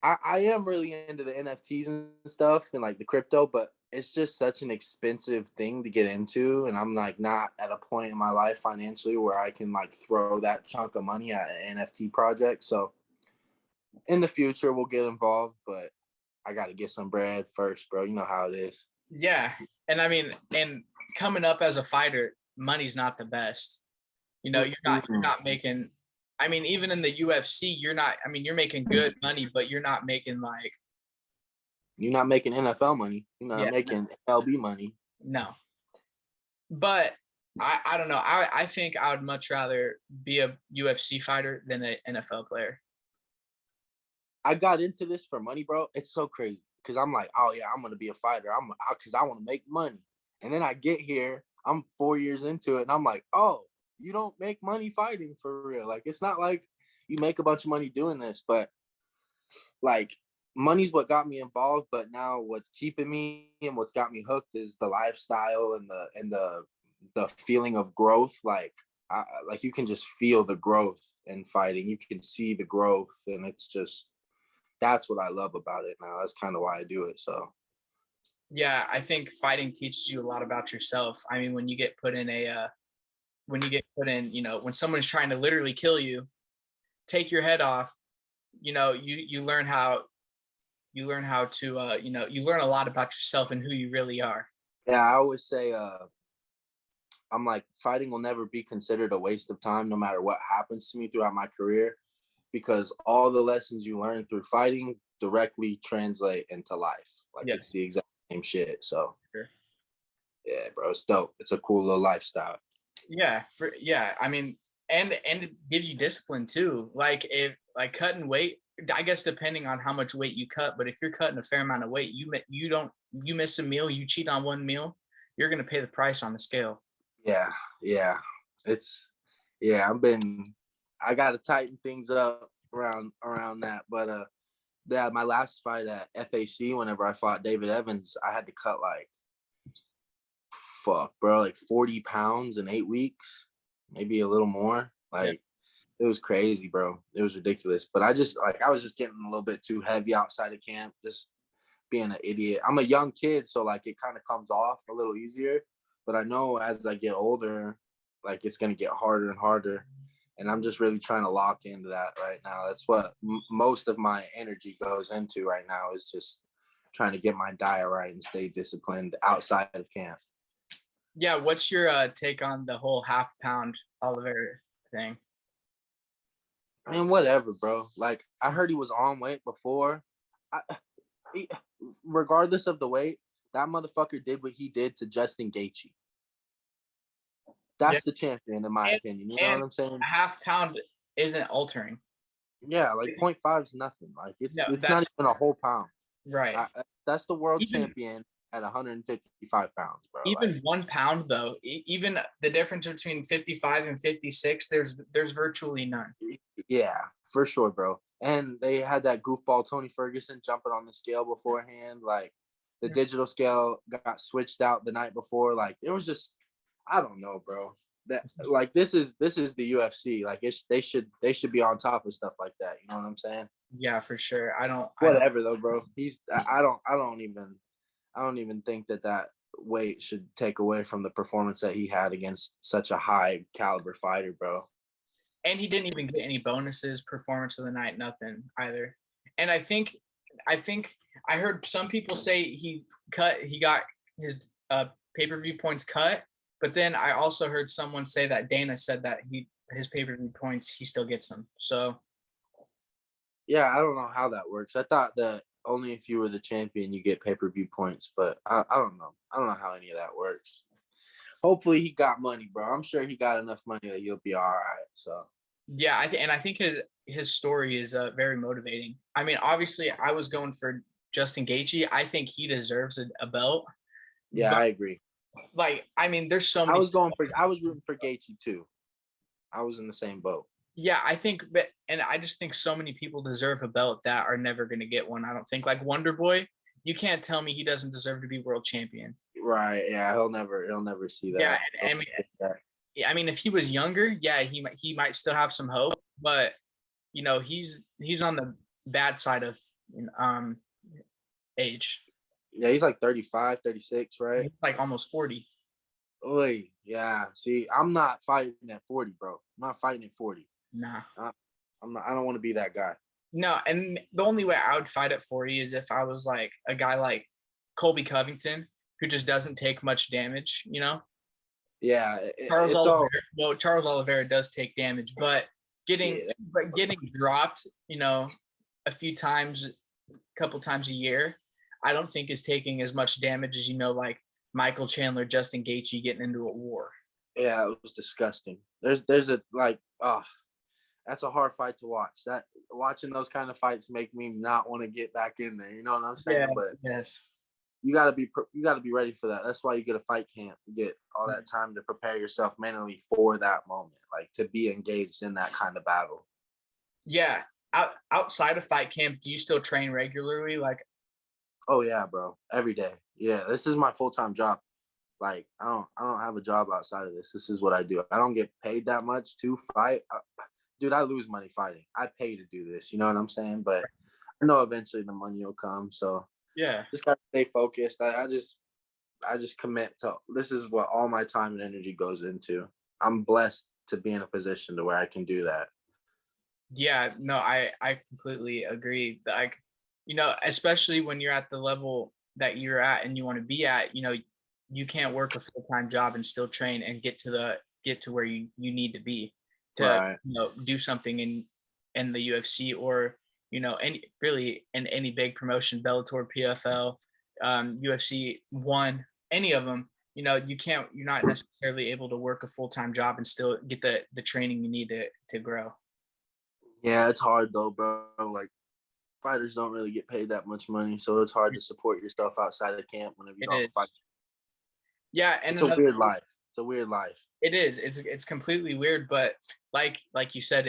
I am really into the NFTs and stuff and like the crypto, but it's just such an expensive thing to get into. And I'm like not at a point in my life financially where I can like throw that chunk of money at an NFT project. So in the future, we'll get involved, but I got to get some bread first, bro. You know how it is. Yeah. And I mean, and coming up as a fighter, money's not the best. You know, you're not making, I mean, even in the UFC, you're making good money, but you're not making like. You're not making NFL money. You're not making LB money. No. But I don't know. I think I would much rather be a UFC fighter than an NFL player. I got into this for money, bro. It's so crazy because I'm like, oh yeah, I'm gonna be a fighter. Because I want to make money. And then I get here, I'm 4 years into it, and I'm like, oh, you don't make money fighting for real. Like it's not like you make a bunch of money doing this, but like money's what got me involved. But now what's keeping me and what's got me hooked is the lifestyle and the feeling of growth. Like you can just feel the growth in fighting. You can see the growth, and it's just. That's what I love about it now. That's kind of why I do it. So, yeah, I think fighting teaches you a lot about yourself. I mean, when you get put in when someone's trying to literally kill you, take your head off, you learn how to you learn a lot about yourself and who you really are. Yeah, I always say, I'm like, fighting will never be considered a waste of time, no matter what happens to me throughout my career, because all the lessons you learn through fighting directly translate into life. Like, it's the exact same shit. So, yeah, bro, it's dope. It's a cool little lifestyle. Yeah, I mean, and it gives you discipline too. Like, if like cutting weight, I guess depending on how much weight you cut, but if you're cutting a fair amount of weight, you miss a meal, you cheat on one meal, you're gonna pay the price on the scale. Yeah, I gotta tighten things up around that. But my last fight at FAC, whenever I fought David Evans, I had to cut like 40 pounds in 8 weeks, maybe a little more. Like, it was crazy, bro. It was ridiculous. But I was just getting a little bit too heavy outside of camp, just being an idiot. I'm a young kid, so like it kind of comes off a little easier. But I know as I get older, like it's gonna get harder and harder. And I'm just really trying to lock into that right now. That's what most of my energy goes into right now, is just trying to get my diet right and stay disciplined outside of camp. Yeah, what's your take on the whole half pound Oliveira thing? I mean, whatever, bro. Like, I heard he was on weight before. Regardless of the weight, that motherfucker did what he did to Justin Gaethje. That's the champion, in my opinion. You know what I'm saying? A half pound isn't altering. Yeah, like 0.5 is nothing. Like, it's not even a whole pound. Right. That's the world champion at 155 pounds, bro. Even like, 1 pound, though, even the difference between 55 and 56, there's virtually none. Yeah, for sure, bro. And they had that goofball Tony Ferguson jumping on the scale beforehand. Like, the digital scale got switched out the night before. Like, it was just, I don't know, bro. That, like, this is the UFC. Like, they should be on top of stuff like that. You know what I'm saying? Yeah, for sure. Whatever though, bro. I don't even think that weight should take away from the performance that he had against such a high caliber fighter, bro. And he didn't even get any bonuses, performance of the night, nothing either. And I think I heard some people say he got his pay-per-view points cut, but then I also heard someone say that Dana said that his pay-per-view points, he still gets them. So yeah, I don't know how that works. I thought that only if you were the champion you get pay-per-view points, but I don't know. I don't know how any of that works. Hopefully he got money, bro. I'm sure he got enough money that he'll be all right. So yeah, I think his story is very motivating. I mean, obviously, I was going for Justin Gaethje. I think he deserves a belt. Yeah, I agree. Like, I mean, there's so many. I was rooting for Gaethje too. I was in the same boat. Yeah, I think, and I just think so many people deserve a belt that are never going to get one. I don't think, like Wonder Boy, you can't tell me he doesn't deserve to be world champion. Right? Yeah, he'll never see that. Yeah, I mean, if he was younger, yeah, he might still have some hope, but he's on the bad side of age. Yeah, he's like 35, 36, right? He's like almost 40. Oy, yeah. See, I'm not fighting at 40, bro. I'm not fighting at 40. Nah. I'm not. I don't want to be that guy. No, and the only way I would fight at 40 is if I was like a guy like Colby Covington, who just doesn't take much damage, Yeah, Charles Oliveira does take damage, but getting dropped, a few times, a couple times a year, I don't think is taking as much damage as like Michael Chandler, Justin Gaethje getting into a war. Yeah, it was disgusting. There's a that's a hard fight to watch. That watching those kind of fights make me not want to get back in there. You know what I'm saying? Yeah, but yes. You gotta be ready for that. That's why you get a fight camp. You get all that time to prepare yourself mentally for that moment, like to be engaged in that kind of battle. Yeah. Outside of fight camp, do you still train regularly? Like, oh yeah, bro, every day. Yeah, this is my full-time job. Like, I don't have a job outside of this. This is what I do. I don't get paid that much to fight. Dude, I lose money fighting. I pay to do this. You know what I'm saying? But I know eventually the money will come. So yeah, just gotta stay focused. I just commit to this is what all my time and energy goes into. I'm blessed to be in a position to where I can do that. Yeah, no, I completely agree. Like, especially when you're at the level that you're at and you want to be at, you can't work a full-time job and still train and get to where you need to be to, Right. do something in the UFC or, any really in any big promotion, Bellator, PFL, UFC one, any of them. You're not necessarily able to work a full-time job and still get the training you need to grow. Yeah, it's hard though, bro. Like fighters don't really get paid that much money, so it's hard to support yourself outside of camp whenever you It don't is. fight. Yeah, and It's a weird life. It's a weird life. it is. It's completely weird, but like you said,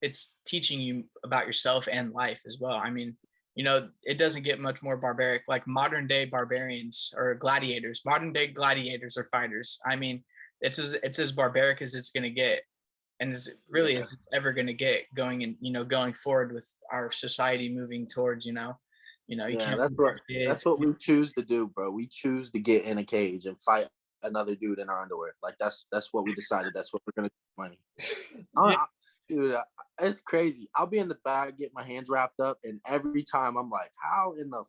it's teaching you about yourself and life as well. I mean, it doesn't get much more barbaric. Like modern day barbarians or gladiators, modern day gladiators or fighters. I mean, it's as barbaric as it's gonna get, and as really as it's ever gonna get going and going forward with our society moving towards you Yeah, can't that's what we choose to do, bro. We choose to get in a cage and fight another dude in our underwear. Like that's what we decided. That's what we're gonna do with money. Yeah. Dude, it's crazy. I'll be in the bag, get my hands wrapped up, and every time I'm like, how in the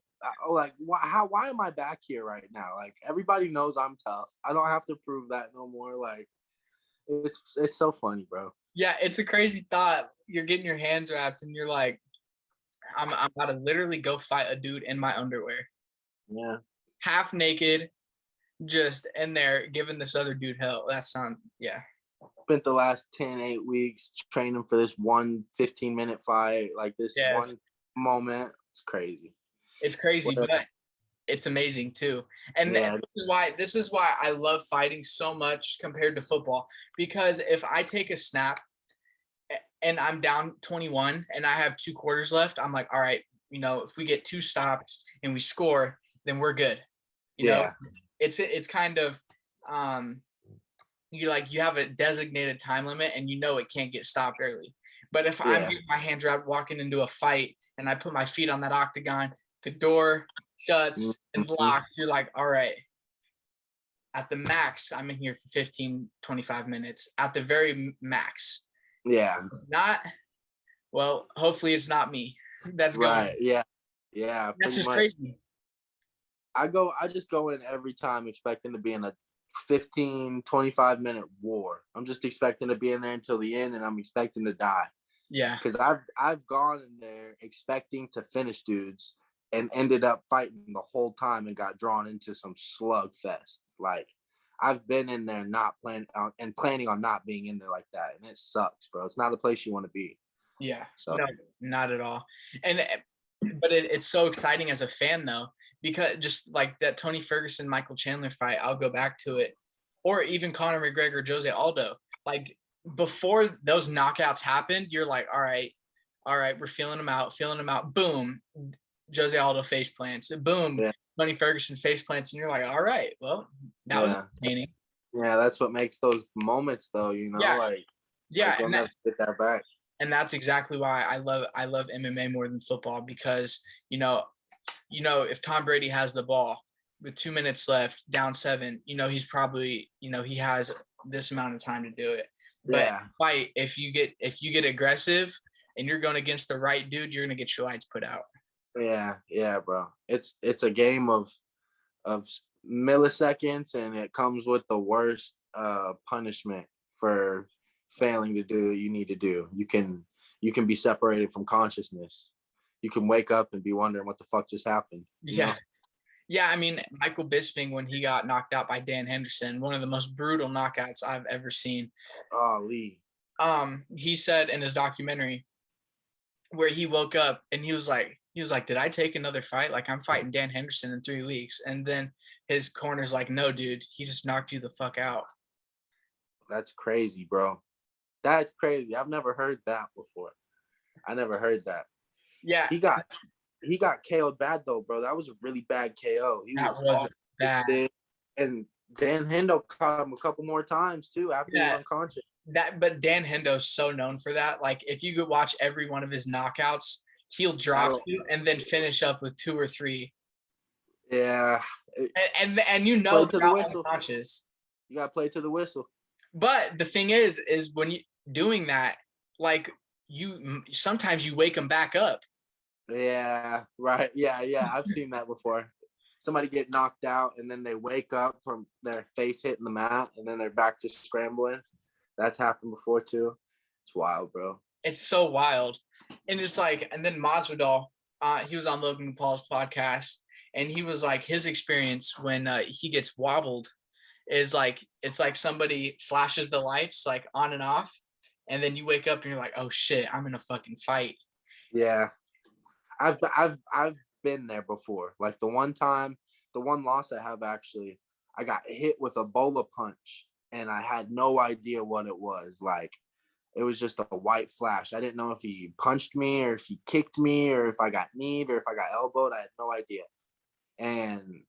why am I back here right now? Like everybody knows I'm tough. I don't have to prove that no more. Like it's so funny, bro. Yeah, it's a crazy thought. You're getting your hands wrapped and you're like, I'm about to literally go fight a dude in my underwear, Yeah. half naked, just in there giving this other dude hell. Yeah. Spent the last 8 weeks training for this one 15-minute fight, like this one moment. It's crazy. It's crazy, but it's amazing too. And this is why I love fighting so much compared to football, because if I take a snap and I'm down 21 and I have 2 quarters left, I'm like, all right, if we get 2 stops and we score, then we're good. It's kind of you have a designated time limit and it can't get stopped early. But if I'm getting my hands wrapped walking into a fight and I put my feet on that octagon, the door shuts and locks, you're like, all right, at the max, I'm in here for 15, 25 minutes at the very max. Yeah. Hopefully it's not me. That's right. Going. Yeah. That's just crazy. I just go in every time expecting to be in a 15, 25-minute war. I'm just expecting to be in there until the end, and I'm expecting to die. Yeah. Because I've gone in there expecting to finish dudes and ended up fighting the whole time and got drawn into some slugfest. Like I've been in there planning on not being in there like that, and it sucks, bro. It's not a place you want to be. Yeah. So. No, not at all. But it's so exciting as a fan though, because just like that Tony Ferguson, Michael Chandler fight, I'll go back to it, or even Conor McGregor, Jose Aldo. Like before those knockouts happened, you're like, all right, we're feeling them out. Boom, Jose Aldo face plants. Boom, Tony Ferguson face plants, and you're like, all right, well, that was entertaining. Yeah, that's what makes those moments though, like you'll never get that back. And that's exactly why I love MMA more than football, because if Tom Brady has the ball with 2 minutes left, down 7, he's probably he has this amount of time to do it. But fight, if you get aggressive and you're going against the right dude, you're gonna get your lights put out. Yeah, bro. It's a game of milliseconds, and it comes with the worst punishment for failing to do what you need to do. You can be separated from consciousness. You can wake up and be wondering what the fuck just happened. Yeah, I mean, Michael Bisping, when he got knocked out by Dan Henderson, one of the most brutal knockouts I've ever seen. Lee. He said in his documentary where he woke up and he was like, did I take another fight? Like, I'm fighting Dan Henderson in 3 weeks. And then his corner's like, no, dude, he just knocked you the fuck out. That's crazy, bro. That's crazy. I've never heard that before. I never heard that. Yeah. He got KO'd bad though, bro. That was a really bad KO. He was bad. And Dan Hendo caught him a couple more times too after he was unconscious. But Dan Hendo's so known for that. Like if you could watch every one of his knockouts, he'll drop you and then finish up with 2 or 3. Yeah. And to the whistle. Unconscious. You gotta play to the whistle. But the thing is when you doing that, like sometimes you wake them back up. Yeah, right. Yeah. I've seen that before. Somebody get knocked out and then they wake up from their face hitting the mat and then they're back to scrambling. That's happened before too. It's wild, bro. It's so wild. And it's like, and then Masvidal, he was on Logan Paul's podcast, and he was like, his experience when he gets wobbled is like, it's like somebody flashes the lights like on and off, and then you wake up and you're like, oh shit, I'm in a fucking fight. Yeah. I've been there before. Like the one loss I have actually, I got hit with a bola punch and I had no idea what it was. Like it was just a white flash. I didn't know if he punched me or if he kicked me or if I got kneed or if I got elbowed. I had no idea. And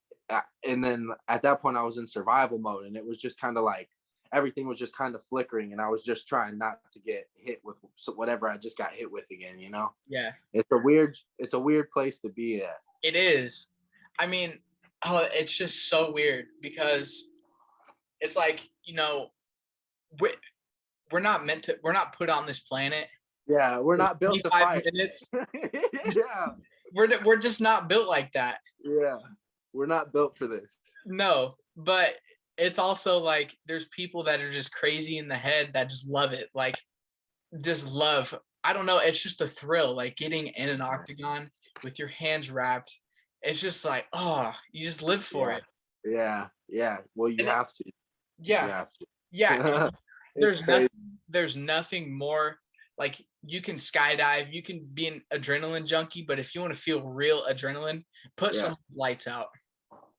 then at that point I was in survival mode and it was just kind of like everything was just kind of flickering and I was just trying not to get hit with whatever I just got hit with again, you know? Yeah. It's a weird place to be at. It is. I mean, it's just so weird because it's like, you know, we're not put on this planet. Yeah, we're not built to fight. Minutes. Yeah. We're just not built like that. Yeah. We're not built for this. No, but it's also like there's people that are just crazy in the head that just love it. Like just love. I don't know, it's just a thrill, like getting in an octagon with your hands wrapped. It's just like, oh, you just live for it. Yeah. Well, you have to. Yeah. You have to. Yeah. There's nothing more, like you can skydive, you can be an adrenaline junkie, but if you want to feel real adrenaline, put some lights out.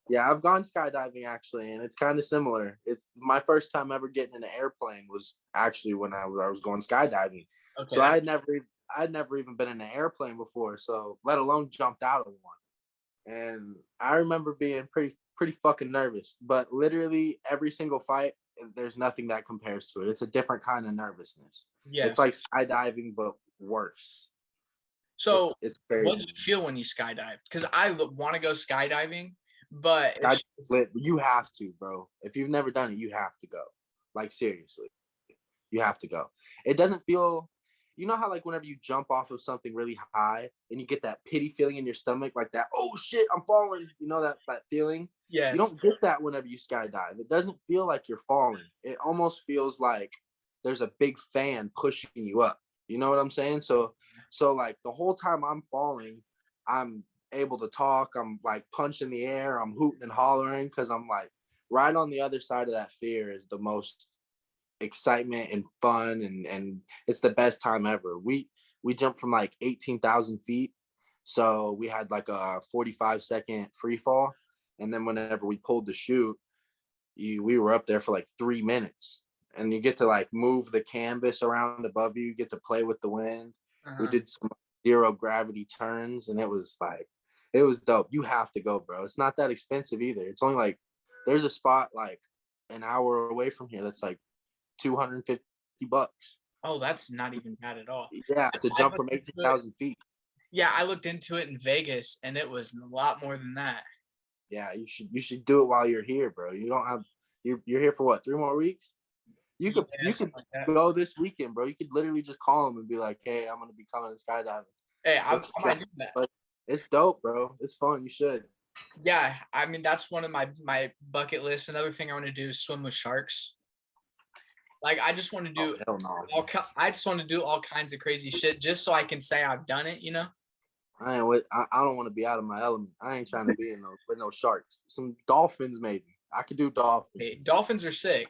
Yeah, I've gone skydiving actually, and it's kind of similar. It's my first time ever getting in an airplane was actually when I was going skydiving. Okay. So I'd never even been in an airplane before, so let alone jumped out of one. And I remember being pretty fucking nervous, but literally every single fight, there's nothing that compares to it. It's a different kind of nervousness. Yes. It's like skydiving, but worse. So it's crazy. What do you feel when you skydive? Because I want to go skydiving, but you have to, bro. If you've never done it, you have to go. Like seriously, you have to go. It doesn't feel, you know how like whenever you jump off of something really high and you get that pity feeling in your stomach, like that, oh shit, I'm falling. You know that feeling? Yes. You don't get that whenever you skydive. It doesn't feel like you're falling. It almost feels like there's a big fan pushing you up. You know what I'm saying? So like the whole time I'm falling, I'm able to talk. I'm like punching the air. I'm hooting and hollering because I'm like right on the other side of that fear is the most excitement and fun and it's the best time ever. We jumped from like 18,000 feet. So we had like a 45-second free fall. And then whenever we pulled the chute, we were up there for like 3 minutes. And you get to like move the canvas around above you, get to play with the wind. We did some zero gravity turns and it was dope. You have to go, bro. It's not that expensive either. It's only like, there's a spot like an hour away from here that's like $250. Oh, that's not even bad at all. Yeah, to jump from 18,000 feet. Yeah, I looked into it in Vegas and it was a lot more than that. Yeah, you should do it while you're here, bro. You don't have you're here for what, 3 more weeks? You could like go this weekend, bro. You could literally just call them and be like, hey, I'm gonna be coming to skydiving. Hey, I might do that. But it's dope, bro. It's fun. You should. Yeah, I mean that's one of my bucket lists. Another thing I want to do is swim with sharks. Like I just want to do I just want to do all kinds of crazy shit just so I can say I've done it, you know? I don't want to be out of my element. I ain't trying to be with no sharks. Some dolphins maybe. I could do dolphins. Hey, dolphins are sick.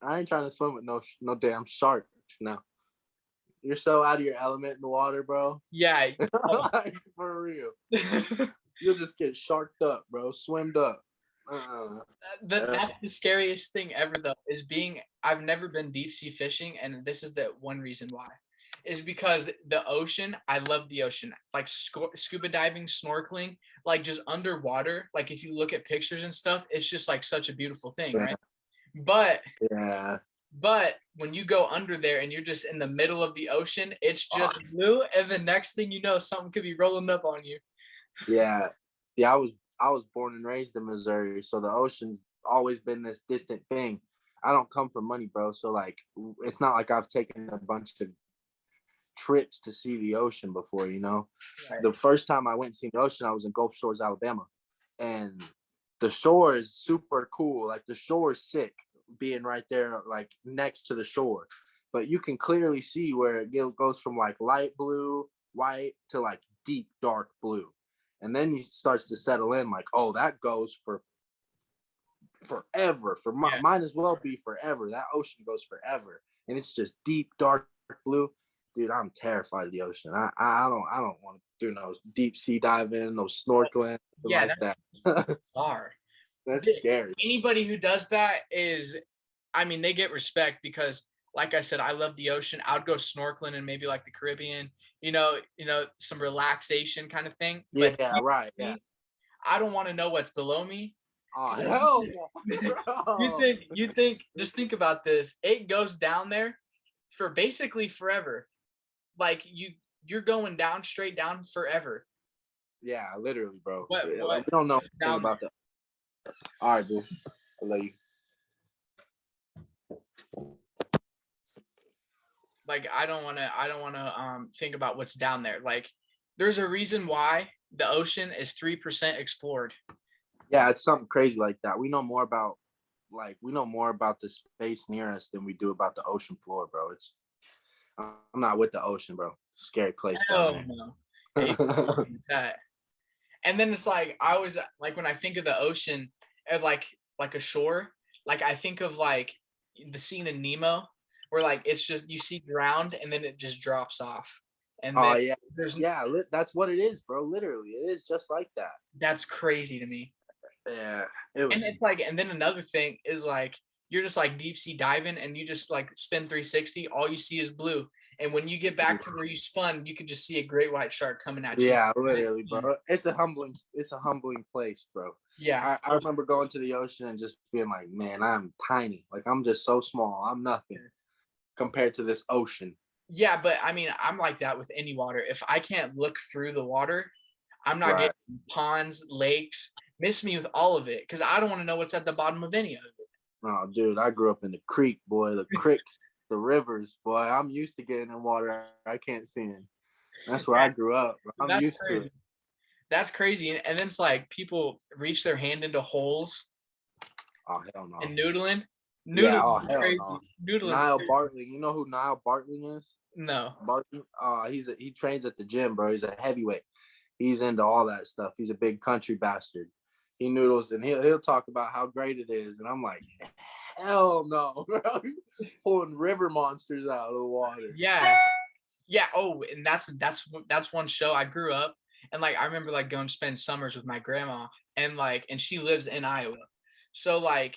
I ain't trying to swim with no damn sharks now. You're so out of your element in the water, bro. Yeah. Like, for real. You'll just get sharked up, bro. Swimmed up. That's the scariest thing ever, though, is I've never been deep sea fishing, and this is the one reason why. Is because the ocean, I love the ocean. Like scuba diving, snorkeling, like just underwater. Like if you look at pictures and stuff, it's just like such a beautiful thing, right? But when you go under there and you're just in the middle of the ocean, it's just blue, and the next thing you know, something could be rolling up on you. Yeah. I was born and raised in Missouri, so the ocean's always been this distant thing. I don't come from money, bro. So like, it's not like I've taken a bunch of trips to see the ocean before, you know. Right. The first time I went to see the ocean, I was in Gulf Shores, Alabama. And the shore is super cool. Like the shore is sick being right there, like next to the shore. But you can clearly see where it goes from like light blue, white to like deep dark blue. And then he starts to settle in like, oh, that goes for forever. Might as well be forever. That ocean goes forever. And it's just deep dark blue. Dude, I'm terrified of the ocean. I don't want to do no deep sea diving, no snorkeling, Yeah, like that. bizarre. That's scary. Anybody who does that is, I mean, they get respect because, like I said, I love the ocean. I would go snorkeling in maybe like the Caribbean, you know, some relaxation kind of thing. Yeah, But right. Yeah. I don't want to know what's below me. Oh hell no. You think, just think about this. It goes down there for basically forever. Like you're going down, straight down forever. Yeah, literally, bro. What Like, we don't know down anything about that. All right, dude. I love you. Like I don't want to think about what's down there. Like there's a reason why the ocean is 3% explored. Yeah, it's something crazy like that. We know more about the space near us than we do about the ocean floor, bro. I'm not with the ocean, bro. Scary place. Oh no. That. And then it's like I always like when I think of the ocean and like a shore, like I think of like the scene in Nemo where like it's just you see ground and then it just drops off. And then that's what it is, bro. Literally, it is just like that. That's crazy to me. Yeah, it was. And it's like, and then another thing is like you're just like deep sea diving and you just like spin 360. All you see is blue. And when you get back to where you spun, you can just see a great white shark coming at you. Yeah, literally, bro. It's a humbling place, bro. Yeah. I remember going to the ocean and just being like, man, I'm tiny. Like I'm just so small. I'm nothing compared to this ocean. Yeah, but I mean, I'm like that with any water. If I can't look through the water, I'm not getting ponds, lakes. Miss me with all of it because I don't want to know what's at the bottom of any of it. Oh, dude, I grew up in the creek, boy. The creeks, the rivers, boy. I'm used to getting in water I can't see in. That's where I grew up. I'm used to it. That's crazy. And then it's like people reach their hand into holes. Oh, hell no. And noodling. Yeah, oh, hell no. Noodling's Niall crazy. Bartley. You know who Niall Bartley is? No. Bartley? He trains at the gym, bro. He's a heavyweight. He's into all that stuff. He's a big country bastard. He noodles and he'll talk about how great it is. And I'm like, hell no, bro. Pulling river monsters out of the water. Yeah. Yeah. Oh, and that's one show. I grew up and like I remember like going to spend summers with my grandma and she lives in Iowa. So like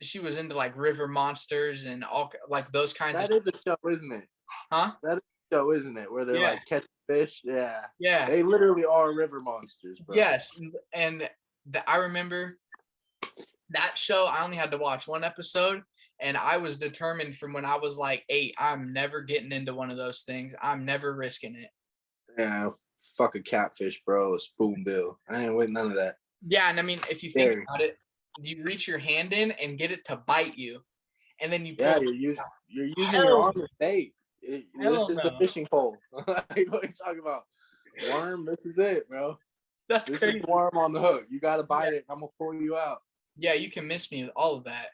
she was into like river monsters and all like those kinds of. That is a show, isn't it? Huh? That is a show, isn't it? Where they're like catching fish. Yeah. Yeah. They literally are river monsters, bro. Yes. And I remember that show. I only had to watch one episode and I was determined from when I was like 8, I'm never getting into one of those things. I'm never risking it. Yeah. Fuck a catfish, bro. A spoonbill. I ain't with none of that. Yeah. And I mean, if you think about it, you reach your hand in and get it to bite you. And then you pull you're using your arm as bait. This is the fishing pole. What are you talking about? Worm, this is it, bro. This is the worm on the hook. You gotta bite it. I'm gonna pull you out. Yeah, you can miss me with all of that.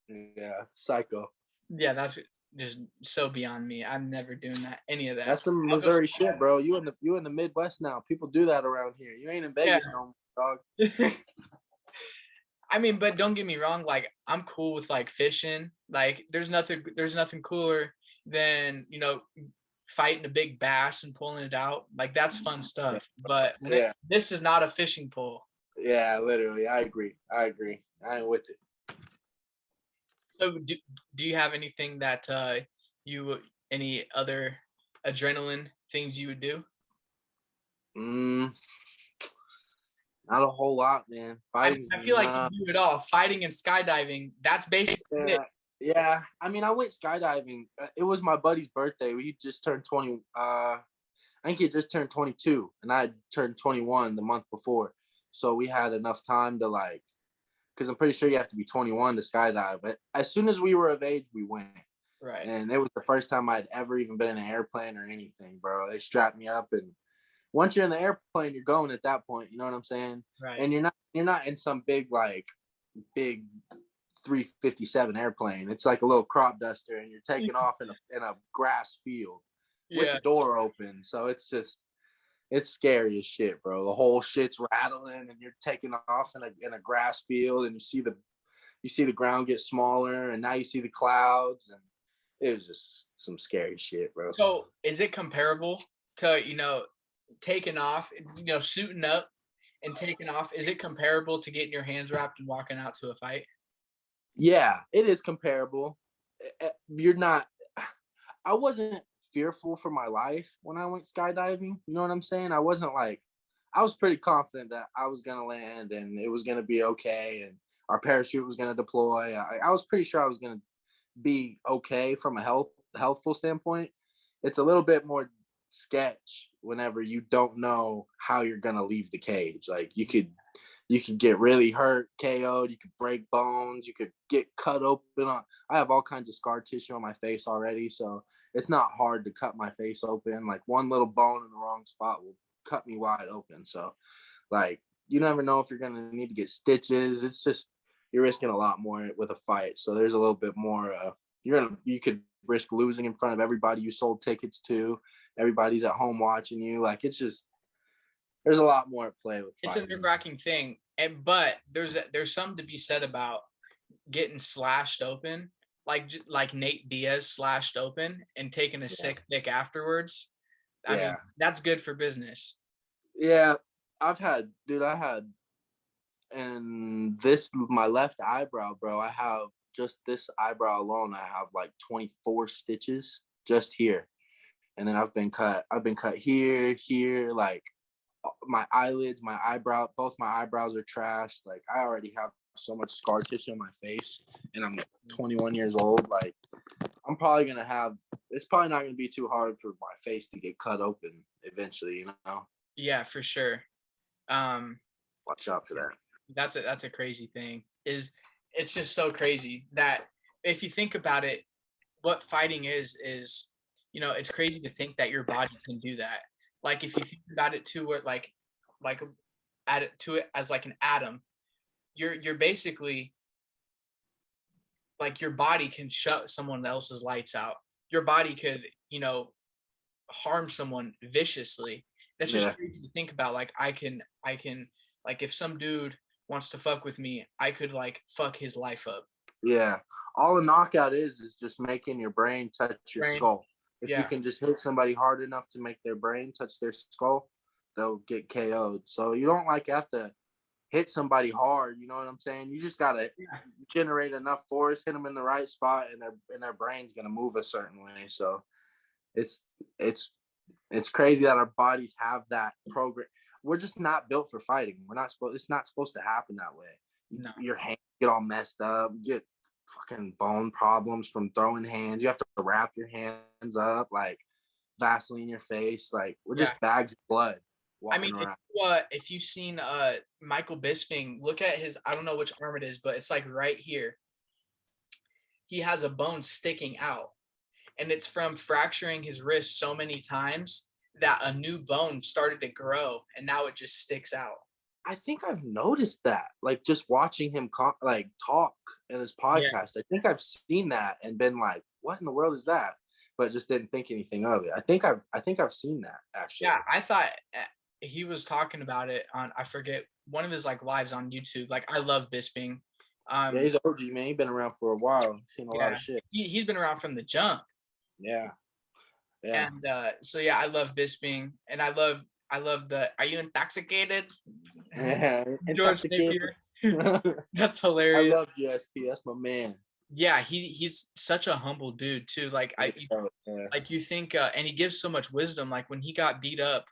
Yeah, psycho. Yeah, that's just so beyond me. I'm never doing that. Any of that. That's some Missouri shit, bro. You in the Midwest now. People do that around here. You ain't in Vegas no more, dog. I mean, but don't get me wrong. Like, I'm cool with like fishing. Like, there's nothing cooler than fighting a big bass and pulling it out. Like, that's fun stuff. But this is not a fishing pole. Yeah, literally. I agree. I ain't with it. So, do you have anything that any other adrenaline things you would do? Not a whole lot, man. I feel like you do it all. Fighting and skydiving, that's basically it. Yeah. I mean, I went skydiving. It was my buddy's birthday. He just turned 20. I think he just turned 22, and I turned 21 the month before. So we had enough time to because I'm pretty sure you have to be 21 to skydive. But as soon as we were of age, we went. Right. And it was the first time I'd ever even been in an airplane or anything, bro. They strapped me up, and once you're in the airplane, you're going at that point. You know what I'm saying? Right. And you're not in some big 357 airplane. It's like a little crop duster, and you're taking off in a grass field with the door open. So it's scary as shit, bro. The whole shit's rattling, and you're taking off in a grass field, and you see the ground get smaller, and now you see the clouds, and it was just some scary shit, bro. So is it comparable to, taking off, suiting up and taking off? Is it comparable to getting your hands wrapped and walking out to a fight? Yeah, it is comparable. I wasn't fearful for my life when I went skydiving. You know what I'm saying? I was pretty confident that I was going to land and it was going to be okay. And our parachute was going to deploy. I was pretty sure I was going to be okay from a healthful standpoint. It's a little bit more sketch whenever you don't know how you're going to leave the cage. Like you could get really hurt, KO'd, you could break bones, you could get cut open. I have all kinds of scar tissue on my face already, so it's not hard to cut my face open. Like one little bone in the wrong spot will cut me wide open. So like you never know if you're going to need to get stitches. It's just you're risking a lot more with a fight. So there's a little bit more you could risk losing in front of everybody you sold tickets to. Everybody's at home watching you. Like it's just there's a lot more at play with fighting. It's a nerve-wracking thing, but there's something to be said about getting slashed open, like Nate Diaz slashed open and taking a sick pic afterwards. I mean, that's good for business. Yeah, I had and my left eyebrow, bro. I have just this eyebrow alone. I have like 24 stitches just here, and then I've been cut here, like. My eyelids, my eyebrow, both my eyebrows are trashed. Like I already have so much scar tissue on my face, and I'm 21 years old. Like I'm probably gonna have. It's probably not gonna be too hard for my face to get cut open eventually. You know. Yeah, for sure. Watch out for that. That's a crazy thing. It's just so crazy that if you think about it, what fighting is it's crazy to think that your body can do that. Like if you think about it too, where like add it to it as like an atom, you're basically like your body can shut someone else's lights out. Your body could harm someone viciously. That's just crazy to think about. Like I can like if some dude wants to fuck with me, I could like fuck his life up. Yeah, all a knockout is just making your brain touch your skull. If you can just hit somebody hard enough to make their brain touch their skull, they'll get KO'd. So you don't have to hit somebody hard. You know what I'm saying? You just gotta generate enough force, hit them in the right spot, and their brain's gonna move a certain way. So it's crazy that our bodies have that program. We're just not built for fighting. It's not supposed to happen that way. No. Your hands get all messed up. You get fucking bone problems from throwing hands. You have to wrap your hands up, like Vaseline your face. Like we're just bags of blood. I mean, if you've seen Michael Bisping, look at his, I don't know which arm it is, but it's like right here. He has a bone sticking out, and it's from fracturing his wrist so many times that a new bone started to grow, and now it just sticks out. I think I've noticed that, like just watching him talk in his podcast. Yeah. I think I've seen that and been like, "What in the world is that?" But just didn't think anything of it. I think I've seen that actually. Yeah, I thought he was talking about it on, I forget, one of his like lives on YouTube. Like I love Bisping. Yeah, he's an OG, man. He's been around for a while. He's seen a lot of shit. He's been around from the jump. Yeah. And so I love Bisping, and I love the "Are you intoxicated?" Yeah, George Napier. That's hilarious. I love GSP. That's my man. Yeah, he's such a humble dude too. Like like you think, and he gives so much wisdom. Like when he got beat up,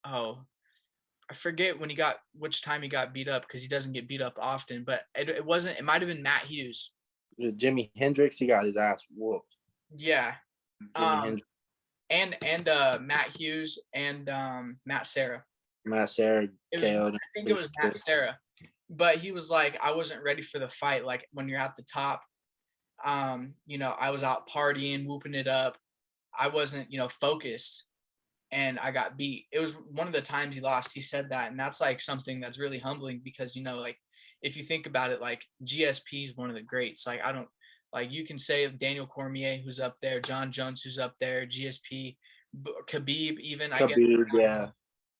I forget which time he got beat up because he doesn't get beat up often. But it wasn't. It might have been Matt Hughes. Jimi Hendrix. He got his ass whooped. Yeah. Jimi Hendrix. And Matt Hughes and Matt Serra. Matt Serra KO'd. I think it was Matt Serra. But he was like, I wasn't ready for the fight. Like when you're at the top, I was out partying, whooping it up. I wasn't, focused, and I got beat. It was one of the times he lost. He said that, and that's like something that's really humbling because, like if you think about it, like GSP is one of the greats. Like I don't like you can say Daniel Cormier who's up there, John Jones who's up there, GSP, Khabib even I guess. Khabib, yeah.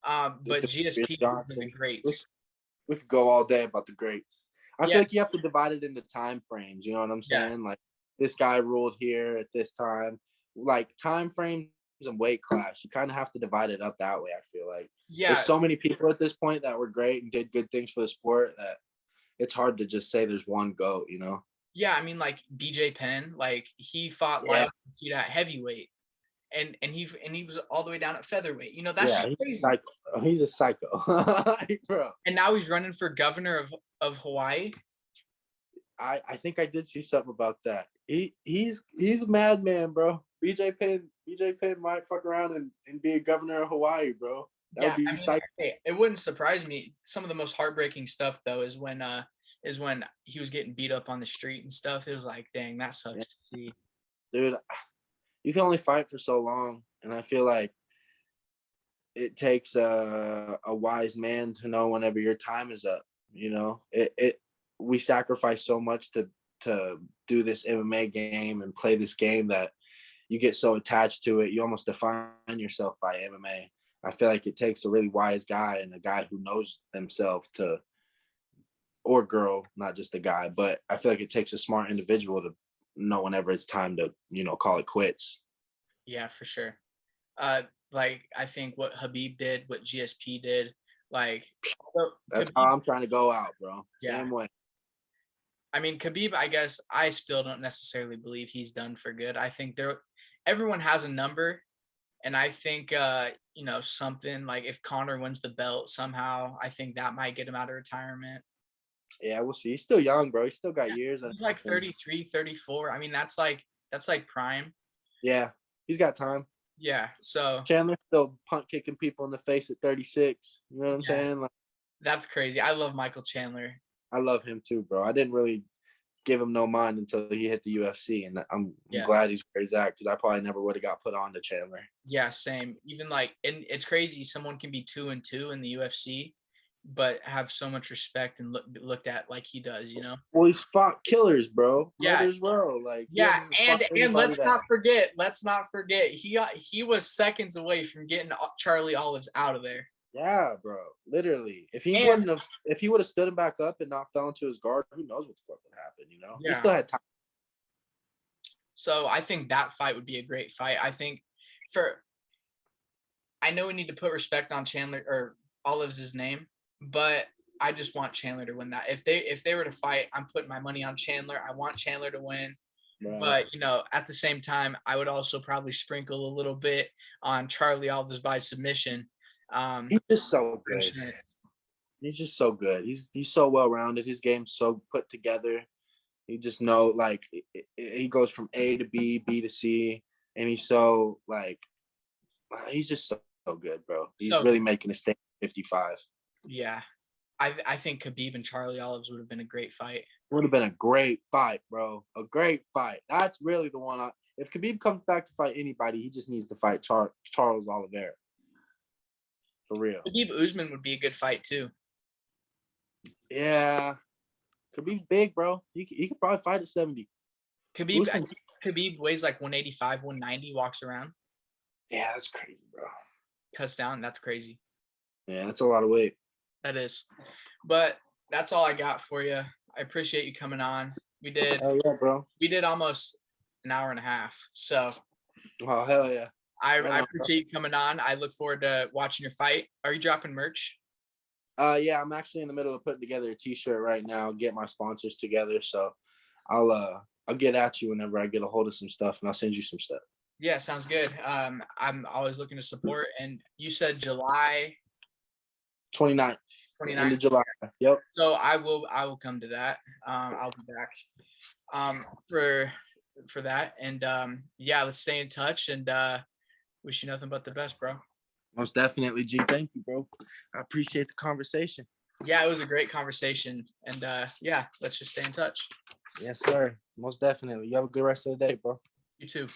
But GSP is one of the greats. We could go all day about the greats. I Yeah. feel like you have to divide it into time frames. You know what I'm saying? Yeah. Like this guy ruled here at this time. Like time frames and weight class, you kind of have to divide it up that way. I feel like there's so many people at this point that were great and did good things for the sport that it's hard to just say there's one GOAT. Yeah, I mean, like BJ Penn, like he fought like at heavyweight, and he was all the way down at featherweight. That's just crazy. He's a psycho, bro. And now he's running for governor of Hawaii. I think I did see something about that. He's a madman, bro. BJ Penn might fuck around and be a governor of Hawaii, bro. That would be psycho. It wouldn't surprise me. Some of the most heartbreaking stuff though is when he was getting beat up on the street and stuff. It was like, dang, that sucks to see. Dude, you can only fight for so long, and I feel like it takes a wise man to know whenever your time is up. We sacrifice so much to do this MMA game and play this game that you get so attached to it. You almost define yourself by MMA. I feel like it takes a really wise guy and a guy who knows themselves or girl, not just a guy, but I feel like it takes a smart individual to know whenever it's time to, call it quits. Yeah, for sure. Like I think what Khabib did, what GSP did, like that's Khabib, how I'm trying to go out, bro. Yeah. Same way. I mean, Khabib, I guess I still don't necessarily believe he's done for good. I think everyone has a number, and I think something like if Conor wins the belt somehow, I think that might get him out of retirement. Yeah, we'll see. He's still young, bro. He's still got years. He's like 33, 34. I mean, that's like prime. Yeah, he's got time. Yeah, so Chandler's still punt kicking people in the face at 36. You know what I'm saying? Like, that's crazy. I love Michael Chandler. I love him too, bro. I didn't really give him no mind until he hit the UFC, and I'm glad he's where he's at because I probably never would have got put on to Chandler. Yeah, same. Even and it's crazy. Someone can be 2-2 in the UFC, but have so much respect and looked at like he does, Well, he's fought killers, bro. Yeah, as well. Like and let's not forget, he was seconds away from getting Charlie Olives out of there. Yeah, bro. Literally, if he would have stood him back up and not fell into his guard, who knows what the fuck would happen? Yeah. He still had time. So I think that fight would be a great fight. I think I know we need to put respect on Chandler or Olives' name, but I just want Chandler to win that. If they were to fight, I'm putting my money on Chandler. I want Chandler to win. Right. But at the same time, I would also probably sprinkle a little bit on Charlie Olives by submission. He's just so good. He's just so good. He's so well rounded. His game's so put together. You just know, like, he goes from A to B, B to C, and he's so he's just so good, bro. He's really making a statement at 55. Yeah, I think Khabib and Charlie Olives would have been a great fight. Would have been a great fight, bro. A great fight. That's really the one. If Khabib comes back to fight anybody, he just needs to fight Charles Oliveira. For real. Khabib Usman would be a good fight too. Yeah. Khabib's big, bro. He could probably fight at 70. Khabib weighs like 185, 190, walks around. Yeah, that's crazy, bro. Cuts down. That's crazy. Yeah, that's a lot of weight. That is. But that's all I got for you. I appreciate you coming on. We did. Oh, yeah, bro. We did almost an hour and a half. So. Oh, hell yeah. I appreciate you coming on. I look forward to watching your fight. Are you dropping merch? Yeah, I'm actually in the middle of putting together a t-shirt right now, get my sponsors together. So I'll get at you whenever I get a hold of some stuff, and I'll send you some stuff. Yeah, sounds good. I'm always looking to support. And you said July 29th. End of July. Yep. So I will come to that. I'll be back for that. And let's stay in touch, and wish you nothing but the best, bro. Most definitely, G. Thank you, bro. I appreciate the conversation. Yeah, it was a great conversation. And yeah, let's just stay in touch. Yes, sir. Most definitely. You have a good rest of the day, bro. You too.